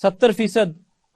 70%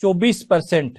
24%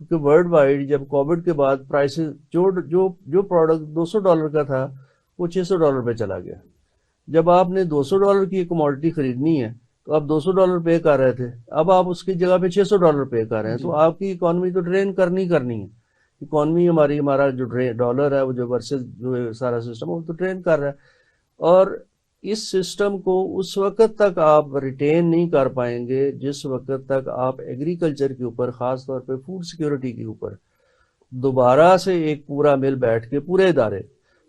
کیونکہ world wide جب Covid کے بعد پرائسز جو پروڈکٹ $200 کا تھا وہ $600 پہ چلا گیا. جب آپ نے $200 کی کموڈٹی خریدنی ہے تو آپ $200 پے کر رہے تھے, اب آپ اس کی جگہ پہ $600 پے کر رہے ہیں, تو آپ کی اکانومی تو ڈرین کرنی ہے. اکانومی ہمارا جو ڈالر ہے وہ جو ورسز جو سارا سسٹم وہ تو ڈرین کر رہا ہے. اور اس سسٹم کو اس وقت تک آپ ریٹین نہیں کر پائیں گے جس وقت تک آپ ایگریکلچر کے اوپر, خاص طور پہ فوڈ سیکیورٹی کے اوپر دوبارہ سے ایک پورا مل بیٹھ کے پورے ادارے,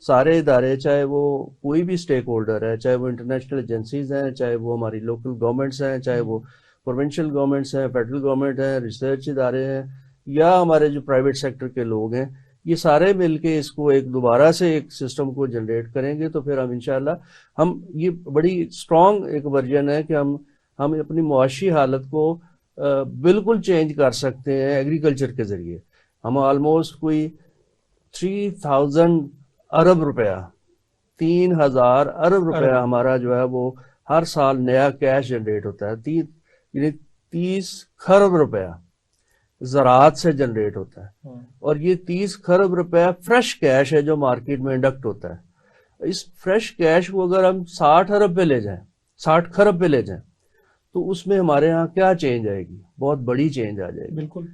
سارے ادارے, چاہے وہ کوئی بھی سٹیک ہولڈر ہے, چاہے وہ انٹرنیشنل ایجنسیز ہیں, چاہے وہ ہماری لوکل گورنمنٹس ہیں, چاہے وہ پروونشل گورنمنٹس ہیں, فیڈرل گورنمنٹ ہیں, ریسرچ ادارے ہیں, یا ہمارے جو پرائیویٹ سیکٹر کے لوگ ہیں, یہ سارے مل کے اس کو ایک دوبارہ سے ایک سسٹم کو جنریٹ کریں گے. تو پھر ہم انشاءاللہ یہ بڑی اسٹرانگ ایک ورژن ہے کہ ہم اپنی معاشی حالت کو بالکل چینج کر سکتے ہیں ایگریکلچر کے ذریعے. ہم آلموسٹ کوئی 3000 ارب روپیہ 3000 ارب روپیہ ہمارا جو ہے وہ ہر سال نیا کیش جنریٹ ہوتا ہے. یعنی 30 کھرب روپیہ زراعت سے جنریٹ ہوتا ہے, اور یہ 30 کھرب روپیہ فریش کیش ہے جو مارکیٹ میں انڈکٹ ہوتا ہے. اس فریش کیش کو اگر ہم 60 ارب پہ لے جائیں, 60 کھرب پہ لے جائیں, تو اس میں ہمارے ہاں کیا چینج آئے گی؟ بہت بڑی چینج آ جائے گی. بالکل.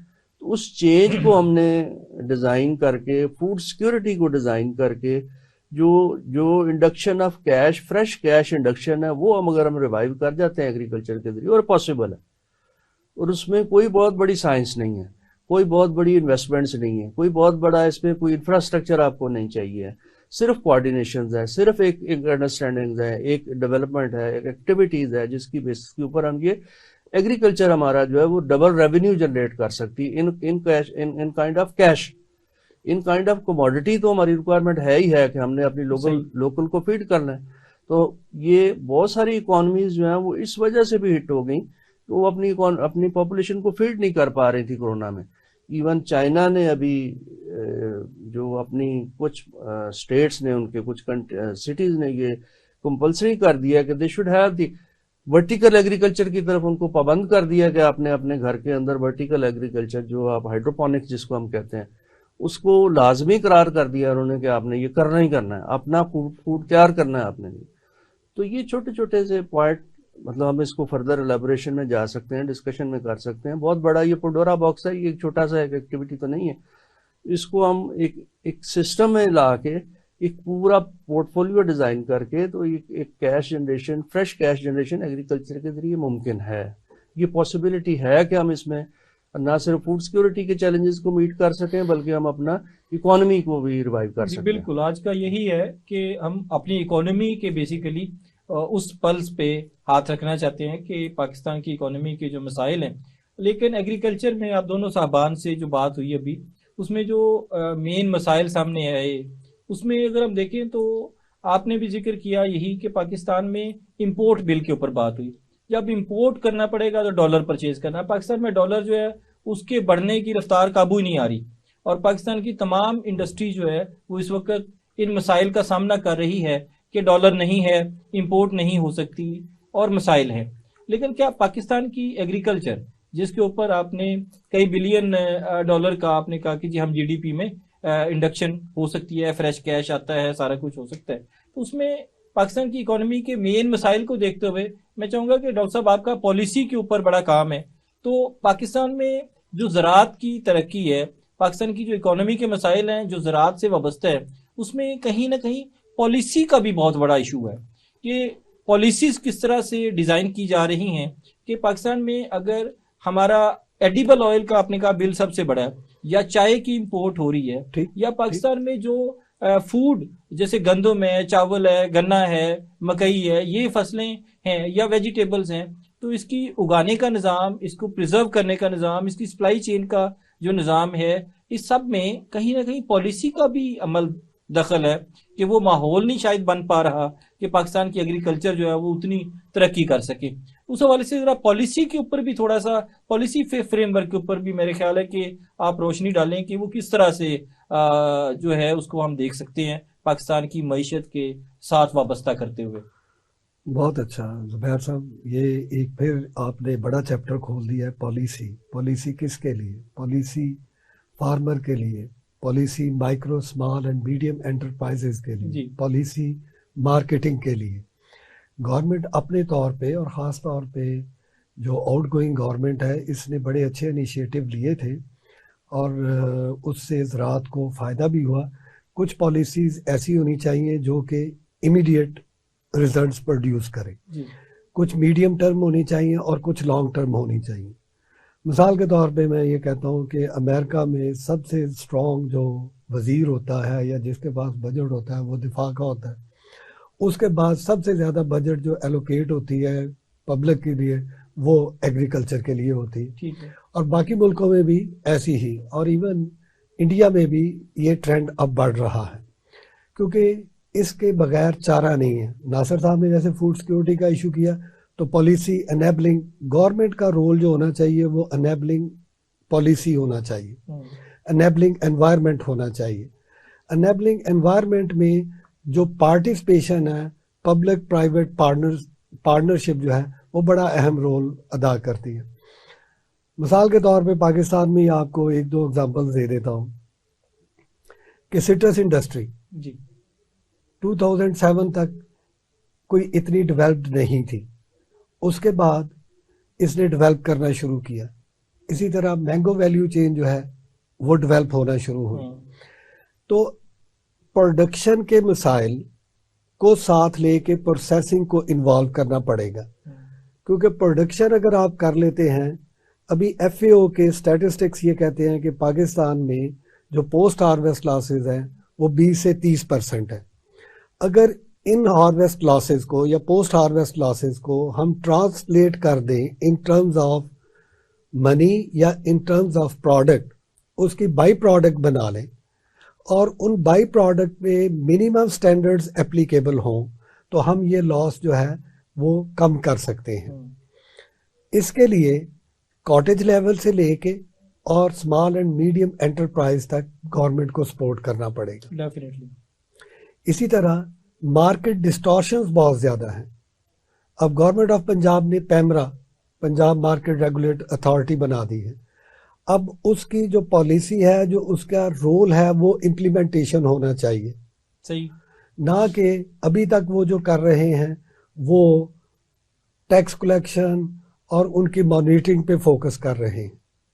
تو اس چینج کو ہم نے ڈیزائن کر کے, فوڈ سیکیورٹی کو ڈیزائن کر کے, جو induction of cash, fresh cash induction ہے, وہ اگر ہم ریوائیو کر جاتے ہیں ایگریکلچر کے ذریعے, اور پاسبل ہے, اور اس میں کوئی بہت بڑی سائنس نہیں ہے, کوئی بہت بڑی انویسٹمنٹس نہیں ہے, کوئی بہت بڑا اس میں کوئی انفراسٹرکچر آپ کو نہیں چاہیے, صرف کوآرڈینیشنز ہے, صرف ایک انڈرسٹینڈنگ ہے, ایک ڈیولپمنٹ ہے, ایک ایکٹیویٹیز ہے, جس کی بیسس کے اوپر ہم یہ ایگریکلچر ہمارا جو ہے وہ ڈبل ریونیو جنریٹ کر سکتی in kind of cash, in kind of commodity. تو ہماری ریکوائرمنٹ ہے ہی ہے کہ ہم نے اپنی لوکل کو فیڈ کرنا ہے. تو یہ بہت ساری اکانومیز جو ہیں وہ اس وجہ سے بھی ہٹ ہو گئیں کہ وہ اپنی پاپولیشن کو فیڈ نہیں کر پا رہی تھی کورونا میں. ایون چائنا نے ابھی جو اپنی کچھ اسٹیٹس نے, ان کے کچھ سٹیز نے یہ کمپلسری کر دیا کہ they should have the vertical agriculture کی طرف ان کو پابند کر دیا کہ آپ نے اپنے گھر کے اندر ورٹیکل ایگریکلچر, جو آپ ہائیڈروپونکس جس کو ہم کہتے ہیں, اس کو لازمی قرار کر دیا انہوں نے کہ آپ نے یہ کرنا ہی کرنا ہے, اپنا فوڈ تیار کرنا ہے آپ نے. تو یہ چھوٹے چھوٹے سے پوائنٹ, مطلب ہم اس کو فردر الیبوریشن میں جا سکتے ہیں, ڈسکشن میں کر سکتے ہیں. بہت بڑا یہ پنڈورا باکس ہے, یہ ایک چھوٹا سا ایک ایکٹیویٹی تو نہیں ہے. اس کو ہم ایک سسٹم میں لا کے ایک پورا پورٹ فولیو ڈیزائن کر کے, تو ایک cash generation, fresh cash generation agriculture کے ذریعے ممکن ہے. یہ پاسبلٹی ہے کہ ہم اس میں نہ صرف فوڈ سیکیورٹی کے چیلنجز کو میٹ کر سکیں بلکہ ہم اپنا اکانومی کو بھی ریوائیو کر سکیں. بالکل, آج کا یہی ہے کہ ہم اپنی اکانومی کے بیسیکلی اس پلس پہ ہاتھ رکھنا چاہتے ہیں کہ پاکستان کی اکانومی کے جو مسائل ہیں, لیکن ایگریکلچر میں آپ دونوں صاحبان سے جو بات ہوئی ابھی, اس میں جو مین مسائل سامنے آئے, اس میں اگر ہم دیکھیں تو آپ نے بھی ذکر کیا یہی کہ پاکستان میں امپورٹ بل کے اوپر بات ہوئی. جب امپورٹ کرنا پڑے گا تو ڈالر پرچیز کرنا ہے. پاکستان میں ڈالر جو ہے اس کے بڑھنے کی رفتار قابو ہی نہیں آ رہی, اور پاکستان کی تمام انڈسٹری جو ہے وہ اس وقت ان مسائل کا سامنا کر رہی ہے کہ ڈالر نہیں ہے, امپورٹ نہیں ہو سکتی, اور مسائل ہیں. لیکن کیا پاکستان کی ایگریکلچر, جس کے اوپر آپ نے کئی بلین ڈالر کا آپ نے کہا کہ جی ہم جی ڈی پی میں انڈکشن ہو سکتی ہے, فریش کیش آتا ہے, سارا کچھ ہو سکتا ہے, تو اس میں پاکستان کی اکانومی کے مین مسائل کو دیکھتے ہوئے میں چاہوں گا کہ ڈاکٹر صاحب آپ کا پالیسی کے اوپر بڑا کام ہے. تو پاکستان میں جو زراعت کی ترقی ہے, پاکستان کی جو اکانومی کے مسائل ہیں جو زراعت سے وابستہ ہے, اس میں کہیں نہ کہیں پالیسی کا بھی بہت بڑا ایشو ہے کہ پالیسیز کس طرح سے ڈیزائن کی جا رہی ہیں. کہ پاکستان میں اگر ہمارا ایڈیبل آئل کا آپ نے کہا بل سب سے بڑا ہے, یا چائے کی امپورٹ ہو رہی ہے, یا پاکستان میں جو فوڈ جیسے گندم ہے, چاول ہے, گنا ہے, مکئی ہے, یہ فصلیں ہیں یا ویجیٹیبلز ہیں, تو اس کی اگانے کا نظام, اس کو پریزرو کرنے کا نظام, اس کی سپلائی چین کا جو نظام ہے, اس سب میں کہیں نہ کہیں پالیسی کا بھی عمل دخل ہے کہ وہ ماحول نہیں شاید بن پا رہا کہ پاکستان کی ایگریکلچر جو ہے وہ اتنی ترقی کر سکے. اس حوالے سے ذرا پالیسی کے اوپر بھی تھوڑا سا, پالیسی فریم ورک کے اوپر بھی میرے خیال ہے کہ آپ روشنی ڈالیں کہ وہ کس طرح سے جو ہے اس کو ہم دیکھ سکتے ہیں پاکستان کی معیشت کے ساتھ وابستہ کرتے ہوئے. بہت اچھا زبیر صاحب, یہ ایک پھر آپ نے بڑا چیپٹر کھول دیا ہے, پالیسی. پالیسی کس کے لیے؟ پالیسی فارمر کے لیے policy, micro small and medium enterprises کے لیے جی پالیسی، مارکیٹنگ کے لیے گورنمنٹ اپنے طور پہ، اور خاص طور پہ جو آؤٹ گوئنگ گورنمنٹ ہے، اس نے بڑے اچھے انیشیٹو لیے تھے اور اس سے زراعت کو فائدہ بھی ہوا. کچھ پالیسیز ایسی ہونی چاہیے جو کہ امیڈیٹ ریزلٹس پروڈیوس کرے، جی کچھ میڈیم ٹرم ہونی چاہیے اور کچھ لانگ ٹرم ہونی چاہیے. مثال کے طور پہ میں یہ کہتا ہوں کہ امریکہ میں سب سے اسٹرانگ جو وزیر ہوتا ہے یا جس کے پاس بجٹ ہوتا ہے وہ دفاع کا ہوتا ہے. اس کے بعد سب سے زیادہ بجٹ جو ایلوکیٹ ہوتی ہے پبلک کے لیے وہ ایگریکلچر کے لیے ہوتی ہے. ٹھیک ہے. اور باقی ملکوں میں بھی ایسی ہی، اور ایون انڈیا میں بھی یہ ٹرینڈ اب بڑھ رہا ہے کیونکہ اس کے بغیر چارہ نہیں ہے. ناصر صاحب نے جیسے فوڈ سیکورٹی کا ایشو کیا تو پالیسی انیبلنگ، گورنمنٹ کا رول جو ہونا چاہیے وہ انیبلنگ پالیسی ہونا چاہیے، انیبلنگ انوائرمنٹ ہونا چاہیے. انیبلنگ انوائرمنٹ میں جو پارٹیسپیشن ہے، پبلک پرائیویٹ پارٹنرشپ جو ہے وہ بڑا اہم رول ادا کرتی ہے. مثال کے طور پہ پاکستان میں آپ کو ایک دو اگزامپل دے دیتا ہوں کہ سٹرس انڈسٹری جی 2007 تک کوئی اتنی ڈیولپڈ نہیں تھی، اس کے بعد اس نے ڈیولپ کرنا شروع کیا. اسی طرح مینگو ویلیو چین جو ہے وہ ڈیولپ ہونا شروع ہوئی. تو پروڈکشن کے مسائل کو ساتھ لے کے پروسیسنگ کو انوالو کرنا پڑے گا، کیونکہ پروڈکشن اگر آپ کر لیتے ہیں، ابھی ایف اے او کے اسٹیٹسٹکس یہ کہتے ہیں کہ پاکستان میں جو پوسٹ ہارویسٹ لاسز ہیں وہ 20 سے 30% ہے. اگر ان ہارویسٹ لاسز کو یا پوسٹ ہارویسٹ لاسز کو ہم ٹرانسلیٹ کر دیں ان ٹرمز آف منی یا ان ٹرمز آف پروڈکٹ، اس کی بائی پروڈکٹ بنا لیں اور ان بائی پروڈکٹ پہ منیمم سٹینڈرڈز اپلیکیبل ہوں تو ہم یہ لاس جو ہے وہ کم کر سکتے ہیں. اس کے لیے کاٹیج لیول سے لے کے اور اسمال اینڈ میڈیم انٹرپرائز تک گورنمنٹ کو سپورٹ کرنا پڑے گا. ڈیفینیٹلی. اسی طرح مارکیٹ ڈسٹورشنز بہت زیادہ ہیں. اب گورنمنٹ آف پنجاب نے PEMRA, Punjab market regulate authority بنا دی ہے. اب اس کی جو پالیسی ہے، جو اس کا رول ہے، وہ امپلیمنٹیشن ہونا چاہیے. صحیح. نہ کہ ابھی تک وہ جو کر رہے ہیں وہ ٹیکس کلیکشن اور ان کی مانیٹرنگ پہ فوکس کر رہے ہیں،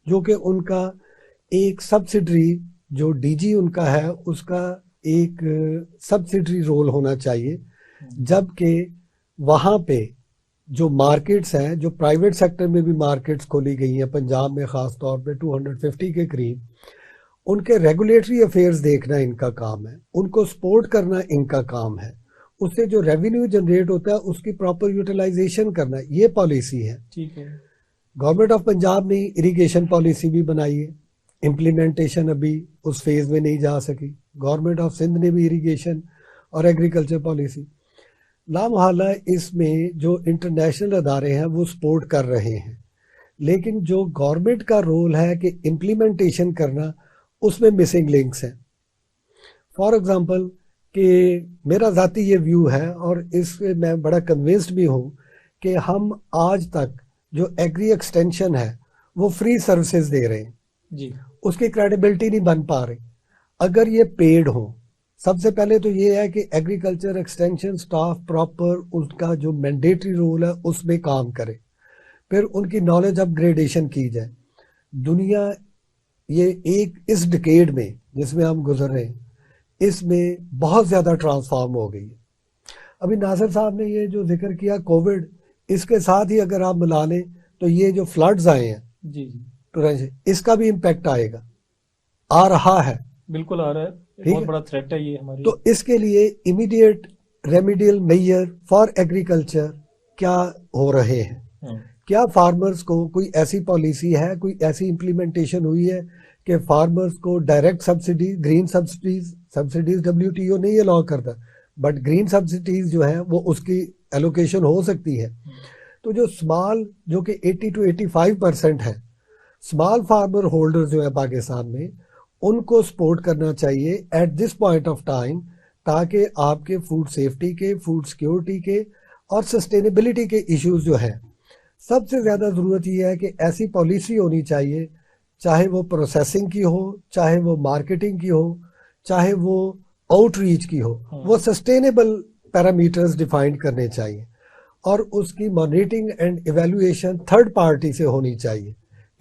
جو کہ ان کا ایک سبسڈری جو ڈی جی ان کا ہے اس کا ایک سبسڈری رول ہونا چاہیے. جبکہ وہاں پہ جو مارکیٹس ہیں، جو پرائیویٹ سیکٹر میں بھی مارکیٹس کھولی گئی ہیں پنجاب میں خاص طور پہ 250 کے قریب، ان کے ریگولیٹری افیئرز دیکھنا ان کا کام ہے، ان کو سپورٹ کرنا ان کا کام ہے. اس سے جو ریونیو جنریٹ ہوتا ہے اس کی پراپر یوٹیلائزیشن کرنا، یہ پالیسی ہے. ٹھیک ہے. گورنمنٹ آف پنجاب نے اریگیشن پالیسی بھی بنائی ہے، امپلیمنٹیشن ابھی اس فیز میں نہیں جا سکی. گورنمنٹ آف سندھ نے بھی اریگیشن اور ایگریکلچر پالیسی. لامحالہ اس میں جو انٹرنیشنل ادارے ہیں وہ سپورٹ کر رہے ہیں، لیکن جو گورنمنٹ کا رول ہے کہ امپلیمنٹیشن کرنا، اس میں مسنگ لنکس ہیں. فار ایگزامپل کہ میرا ذاتی یہ ویو ہے اور اس سے میں بڑا کنونسڈ بھی ہوں کہ ہم آج تک جو ایگری ایکسٹینشن ہے وہ فری سروسز دے رہے ہیں. جی. اس کی کریڈیبلٹی نہیں بن پا رہی. اگر یہ پیڈ ہوں، سب سے پہلے تو یہ ہے کہ ایگریکلچر ایکسٹینشن سٹاف پراپر اس کا جو مینڈیٹری رول ہے اس میں کام کرے، پھر ان کی نالج اپ گریڈیشن کی جائے. دنیا یہ ایک اس ڈکیڈ میں جس میں ہم گزر رہے ہیں اس میں بہت زیادہ ٹرانسفارم ہو گئی ہے. ابھی ناصر صاحب نے یہ جو ذکر کیا کووڈ، اس کے ساتھ ہی اگر آپ ملا لیں تو یہ جو فلڈز آئے ہیں جی اس کا بھی امپیکٹ آئے گا، آ رہا ہے. بالکل آ رہا ہے. بہت بڑا تھریٹ ہے یہ ہماری. تو اس کے لیے immediate remedial measure for agriculture کیا ہو رہے ہیں؟ کیا فارمرز کو کوئی ایسی پالیسی ہے، کوئی ایسی امپلیمنٹیشن ہوئی ہے کہ فارمرز کو direct subsidy, green subsidies WTO نہیں الاؤ کرتا، بٹ گرین سبسڈیز جو ہیں وہ اس کی ایلوکیشن ہو سکتی ہے. تو جو اسمال، جو کہ 80 to 85% ہے، اسمال فارمر ہولڈر جو ہے پاکستان میں، ان کو سپورٹ کرنا چاہیے at this point of time, تاکہ آپ کے فوڈ سیفٹی کے، فوڈ سیکیورٹی کے اور سسٹینیبلٹی کے ایشوز جو ہیں، سب سے زیادہ ضرورت یہ ہے کہ ایسی پالیسی ہونی چاہیے چاہے وہ پروسیسنگ کی ہو، چاہے وہ مارکیٹنگ کی ہو، چاہے وہ آؤٹ ریچ کی ہو، وہ سسٹینیبل پیرامیٹرز ڈیفائن کرنے چاہیے، اور اس کی monitoring and evaluation third party سے ہونی چاہیے۔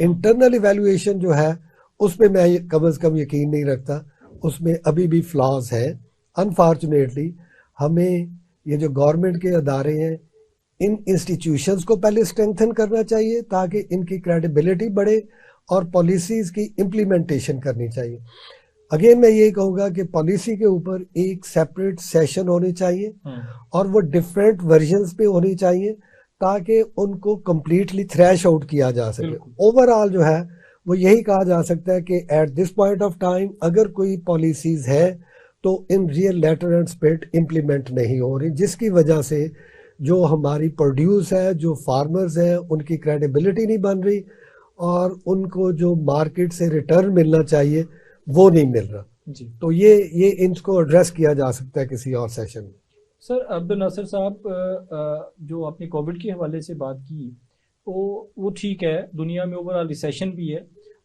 انٹرنل ایویلویشن جو ہے اس پہ میں کم از کم یقین نہیں رکھتا، اس میں ابھی بھی فلاز ہے۔ انفارچونیٹلی ہمیں یہ جو گورنمنٹ کے ادارے ہیں، ان انسٹیٹیوشنز کو پہلے اسٹرینتھن کرنا چاہیے تاکہ ان کی کریڈیبلٹی بڑھے، اور پالیسیز کی امپلیمنٹیشن کرنی چاہیے۔ اگین میں یہ کہوں گا کہ پالیسی کے اوپر ایک سیپریٹ سیشن ہونے چاہیے، اور وہ ڈفرینٹ ورژنز پہ ہونی چاہیے تاکہ ان کو کمپلیٹلی تھریش آؤٹ کیا جا سکے۔ اوور آل جو ہے وہ یہی کہا جا سکتا ہے کہ at this point of time اگر کوئی پالیسیز ہے تو ان real letter and spirit implement نہیں ہو رہی، جس کی وجہ سے جو ہماری پروڈیوس ہے، جو فارمرز ہیں، ان کی کریڈیبلٹی نہیں بن رہی، اور ان کو جو مارکیٹ سے ریٹرن ملنا چاہیے وہ نہیں مل رہا۔ جی تو یہ ان کو ایڈریس کیا جا سکتا ہے کسی اور سیشن میں۔ سر عبد الناصر صاحب، جو آپ نے کووڈ کے حوالے سے بات کی وہ ٹھیک ہے، دنیا میں اوور آل ریسیشن بھی ہے،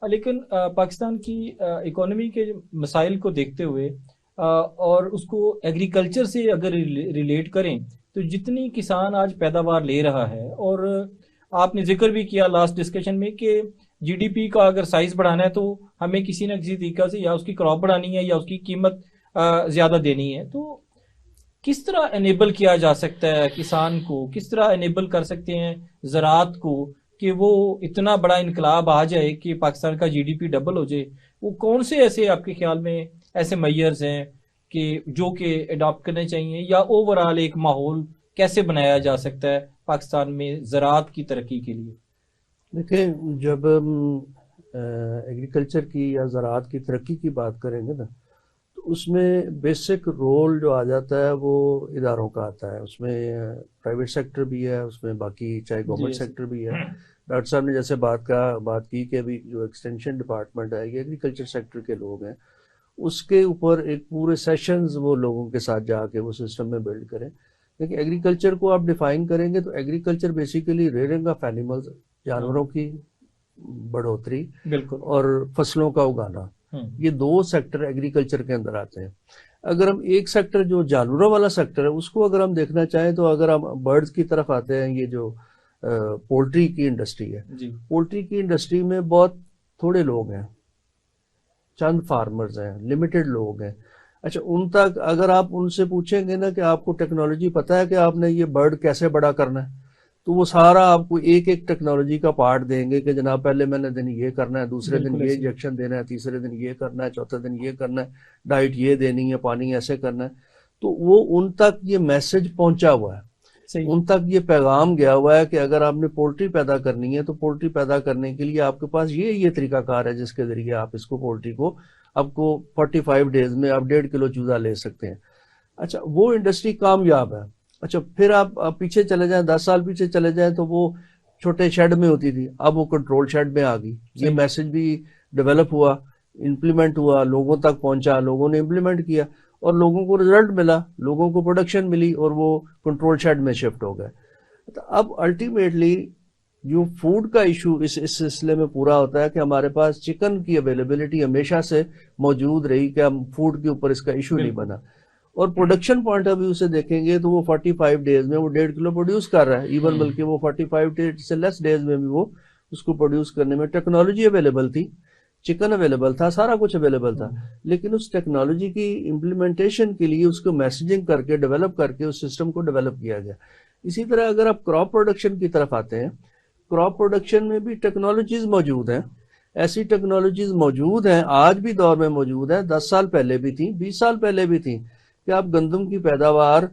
لیکن پاکستان کی اکانومی کے مسائل کو دیکھتے ہوئے اور اس کو ایگریکلچر سے اگر ریلیٹ کریں تو جتنی کسان آج پیداوار لے رہا ہے، اور آپ نے ذکر بھی کیا لاسٹ ڈسکشن میں کہ جی ڈی پی کا اگر سائز بڑھانا ہے تو ہمیں کسی نہ کسی طریقہ سے یا اس کی کراپ بڑھانی ہے یا اس کی قیمت زیادہ دینی ہے، تو کس طرح انیبل کیا جا سکتا ہے کسان کو، کس طرح انیبل کر سکتے ہیں زراعت کو کہ وہ اتنا بڑا انقلاب آ جائے کہ پاکستان کا جی ڈی پی ڈبل ہو جائے؟ وہ کون سے ایسے آپ کے خیال میں ایسے میئرز ہیں کہ جو کہ اڈاپٹ کرنے چاہیے، یا اوور آل ایک ماحول کیسے بنایا جا سکتا ہے پاکستان میں زراعت کی ترقی کے لیے؟ دیکھیں، جب ایگریکلچر کی یا زراعت کی ترقی کی بات کریں گے نا، تو اس میں بیسک رول جو آ جاتا ہے وہ اداروں کا آتا ہے۔ اس میں پرائیویٹ سیکٹر بھی ہے، اس میں باقی چاہے گورنمنٹ سیکٹر بھی ہے۔ ڈاکٹر صاحب نے جیسے بات کی کہ ابھی جو ایکسٹینشن ڈپارٹمنٹ ہے یہ ایگریکلچر سیکٹر کے لوگ ہیں، اس کے اوپر ایک پورے سیشنز وہ لوگوں کے ساتھ جا کے وہ سسٹم میں بلڈ کریں۔ لیکن ایگریکلچر کو آپ ڈیفائن کریں گے تو agriculture basically rearing of animals, جانوروں کی بڑھوتری بالکل، اور فصلوں کا اگانا، یہ دو سیکٹر ایگریکلچر کے اندر آتے ہیں۔ اگر ہم ایک سیکٹر جو جانوروں والا سیکٹر ہے اس کو اگر ہم دیکھنا چاہیں تو اگر ہم برڈز کی طرف آتے ہیں، یہ جو پولٹری کی انڈسٹری ہے، پولٹری کی انڈسٹری میں بہت تھوڑے لوگ ہیں، چند فارمرز ہیں، لمیٹڈ لوگ ہیں۔ اچھا، ان تک اگر آپ ان سے پوچھیں گے نا کہ آپ کو ٹیکنالوجی پتہ ہے کہ آپ نے یہ برڈ کیسے بڑا کرنا ہے، تو وہ سارا آپ کو ایک ایک ٹیکنالوجی کا پارٹ دیں گے کہ جناب پہلے میں نے دن یہ کرنا ہے، دوسرے دن یہ انجیکشن دینا ہے، تیسرے دن یہ کرنا ہے، چوتھے دن یہ کرنا ہے، ڈائٹ یہ دینی ہے، پانی ایسے کرنا ہے۔ تو وہ ان تک یہ میسج پہنچا ہوا ہے، ان تک یہ پیغام گیا ہوا ہے کہ اگر آپ نے پولٹری پیدا کرنی ہے تو پولٹری پیدا کرنے کے لیے آپ کے پاس یہ طریقہ کار ہے جس کے ذریعے آپ اس کو پولٹری کو آپ کو 45 ڈیز میں آپ 1.5 کلو چوزا لے سکتے ہیں۔ اچھا، وہ انڈسٹری کامیاب ہے۔ اچھا، پھر آپ پیچھے چلے جائیں، 10 سال پیچھے چلے جائیں تو وہ چھوٹے شیڈ میں ہوتی تھی، اب وہ کنٹرول شیڈ میں آ گئی۔ یہ میسج بھی ڈیولپ ہوا، امپلیمنٹ ہوا، لوگوں تک پہنچا، لوگوں نے امپلیمنٹ کیا اور لوگوں کو رزلٹ ملا، لوگوں کو پروڈکشن ملی اور وہ کنٹرول شیڈ میں شفٹ ہو گئے۔ تو اب الٹیمیٹلی جو فوڈ کا ایشو اس سلسلے میں پورا ہوتا ہے کہ ہمارے پاس چکن کی اویلیبلٹی ہمیشہ سے موجود رہی کہ ہم فوڈ کے اوپر اس کا ایشو نہیں بنا، اور پروڈکشن پوائنٹ آف ویو سے دیکھیں گے تو وہ 45 ڈیز میں وہ 1.5 کلو پروڈیوس کر رہا ہے، ایون بلکہ وہ 45 ڈیز سے لیس ڈیز میں بھی وہ اس کو پروڈیوس کرنے میں ٹیکنالوجی اویلیبل تھی، چکن اویلیبل تھا، سارا کچھ اویلیبل تھا، لیکن اس ٹیکنالوجی کی امپلیمنٹیشن کے لیے اس کو میسیجنگ کر کے ڈیولپ کر کے اس سسٹم کو ڈیولپ کیا گیا۔ اسی طرح اگر آپ کراپ پروڈکشن کی طرف آتے ہیں، کراپ پروڈکشن میں بھی ٹیکنالوجیز موجود ہیں، ایسی ٹیکنالوجیز موجود ہیں، آج بھی دور میں موجود ہیں، 10 سال پہلے بھی تھیں، 20 سال پہلے بھی تھیں، کہ آپ گندم کی پیداوار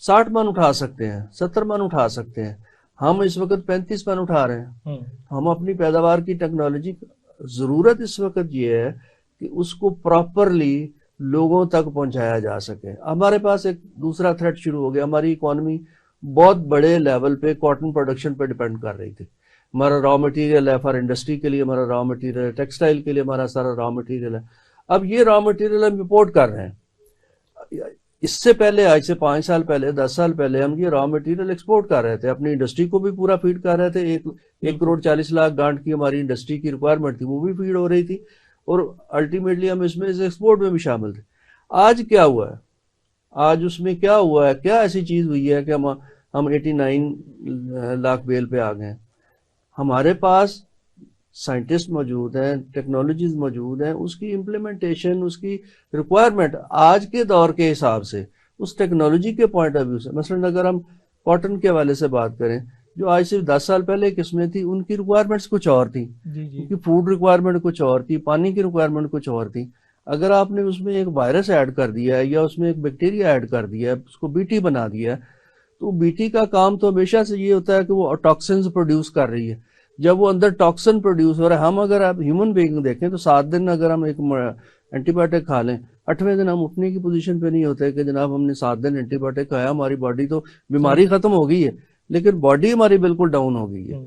60 من اٹھا سکتے ہیں، 70 من اٹھا سکتے ہیں۔ ہم اس وقت 35 من اٹھا رہے ہیں۔ ہم اپنی پیداوار کی ٹیکنالوجی، ضرورت اس وقت یہ ہے کہ اس کو پراپرلی لوگوں تک پہنچایا جا سکے۔ ہمارے پاس ایک دوسرا تھریٹ شروع ہو گیا، ہماری اکانومی بہت بڑے لیول پہ کاٹن پروڈکشن پہ ڈیپینڈ کر رہی تھی۔ ہمارا را مٹیریل ہے فار انڈسٹری کے لیے، ہمارا را مٹیریل ہے ٹیکسٹائل کے لیے، ہمارا سارا را مٹیریل ہے۔ اب یہ را مٹیریل ہم امپورٹ کر رہے ہیں، اس سے پہلے آج سے 5 سال پہلے 10 سال پہلے ہم یہ را مٹیریل ایکسپورٹ کر رہے تھے, اپنی انڈسٹری کو بھی پورا فیڈ کر رہے تھے. 1,40,00,000 گانٹ کی ہماری انڈسٹری کی ریکوائرمنٹ تھی, وہ بھی فیڈ ہو رہی تھی, اور الٹیمیٹلی ہم اس میں ایکسپورٹ میں بھی شامل تھے. آج کیا ہوا ہے, آج اس میں کیا ہوا ہے, کیا ایسی چیز ہوئی ہے کہ ہم 89 لاکھ بیل پہ آ گئے ہیں. ہمارے پاس سائنٹسٹ موجود ہیں, ٹیکنالوجیز موجود ہیں, اس کی امپلیمنٹیشن, اس کی ریکوائرمنٹ آج کے دور کے حساب سے, اس ٹیکنالوجی کے پوائنٹ آف ویو سے, مثلا اگر ہم کاٹن کے حوالے سے بات کریں, جو آج سے 10 سال پہلے قسمیں تھی, ان کی ریکوائرمنٹس کچھ اور تھیں, ان کی فوڈ ریکوائرمنٹ کچھ اور تھی, پانی کی ریکوائرمنٹ کچھ اور تھی. اگر آپ نے اس میں ایک وائرس ایڈ کر دیا ہے یا اس میں ایک بیکٹیریا ایڈ کر دیا ہے, اس کو بیٹی بنا دیا ہے, تو بیٹی کا کام تو ہمیشہ سے یہ ہوتا ہے کہ وہ ٹاکسنز پروڈیوس کر رہی ہے. جب وہ اندر ٹاکسن پروڈیوس ہو رہا ہے, ہم اگر آپ ہیومن بینگ دیکھیں تو 7 دن اگر ہم ایک اینٹی بایوٹک کھا لیں, 8ویں دن ہم اٹھنے کی پوزیشن پہ نہیں ہوتے کہ جناب ہم نے 7 دن اینٹی بایوٹک کھایا, ہماری باڈی تو بیماری ختم ہو گئی ہے, لیکن باڈی ہماری بالکل ڈاؤن ہو گئی ہے.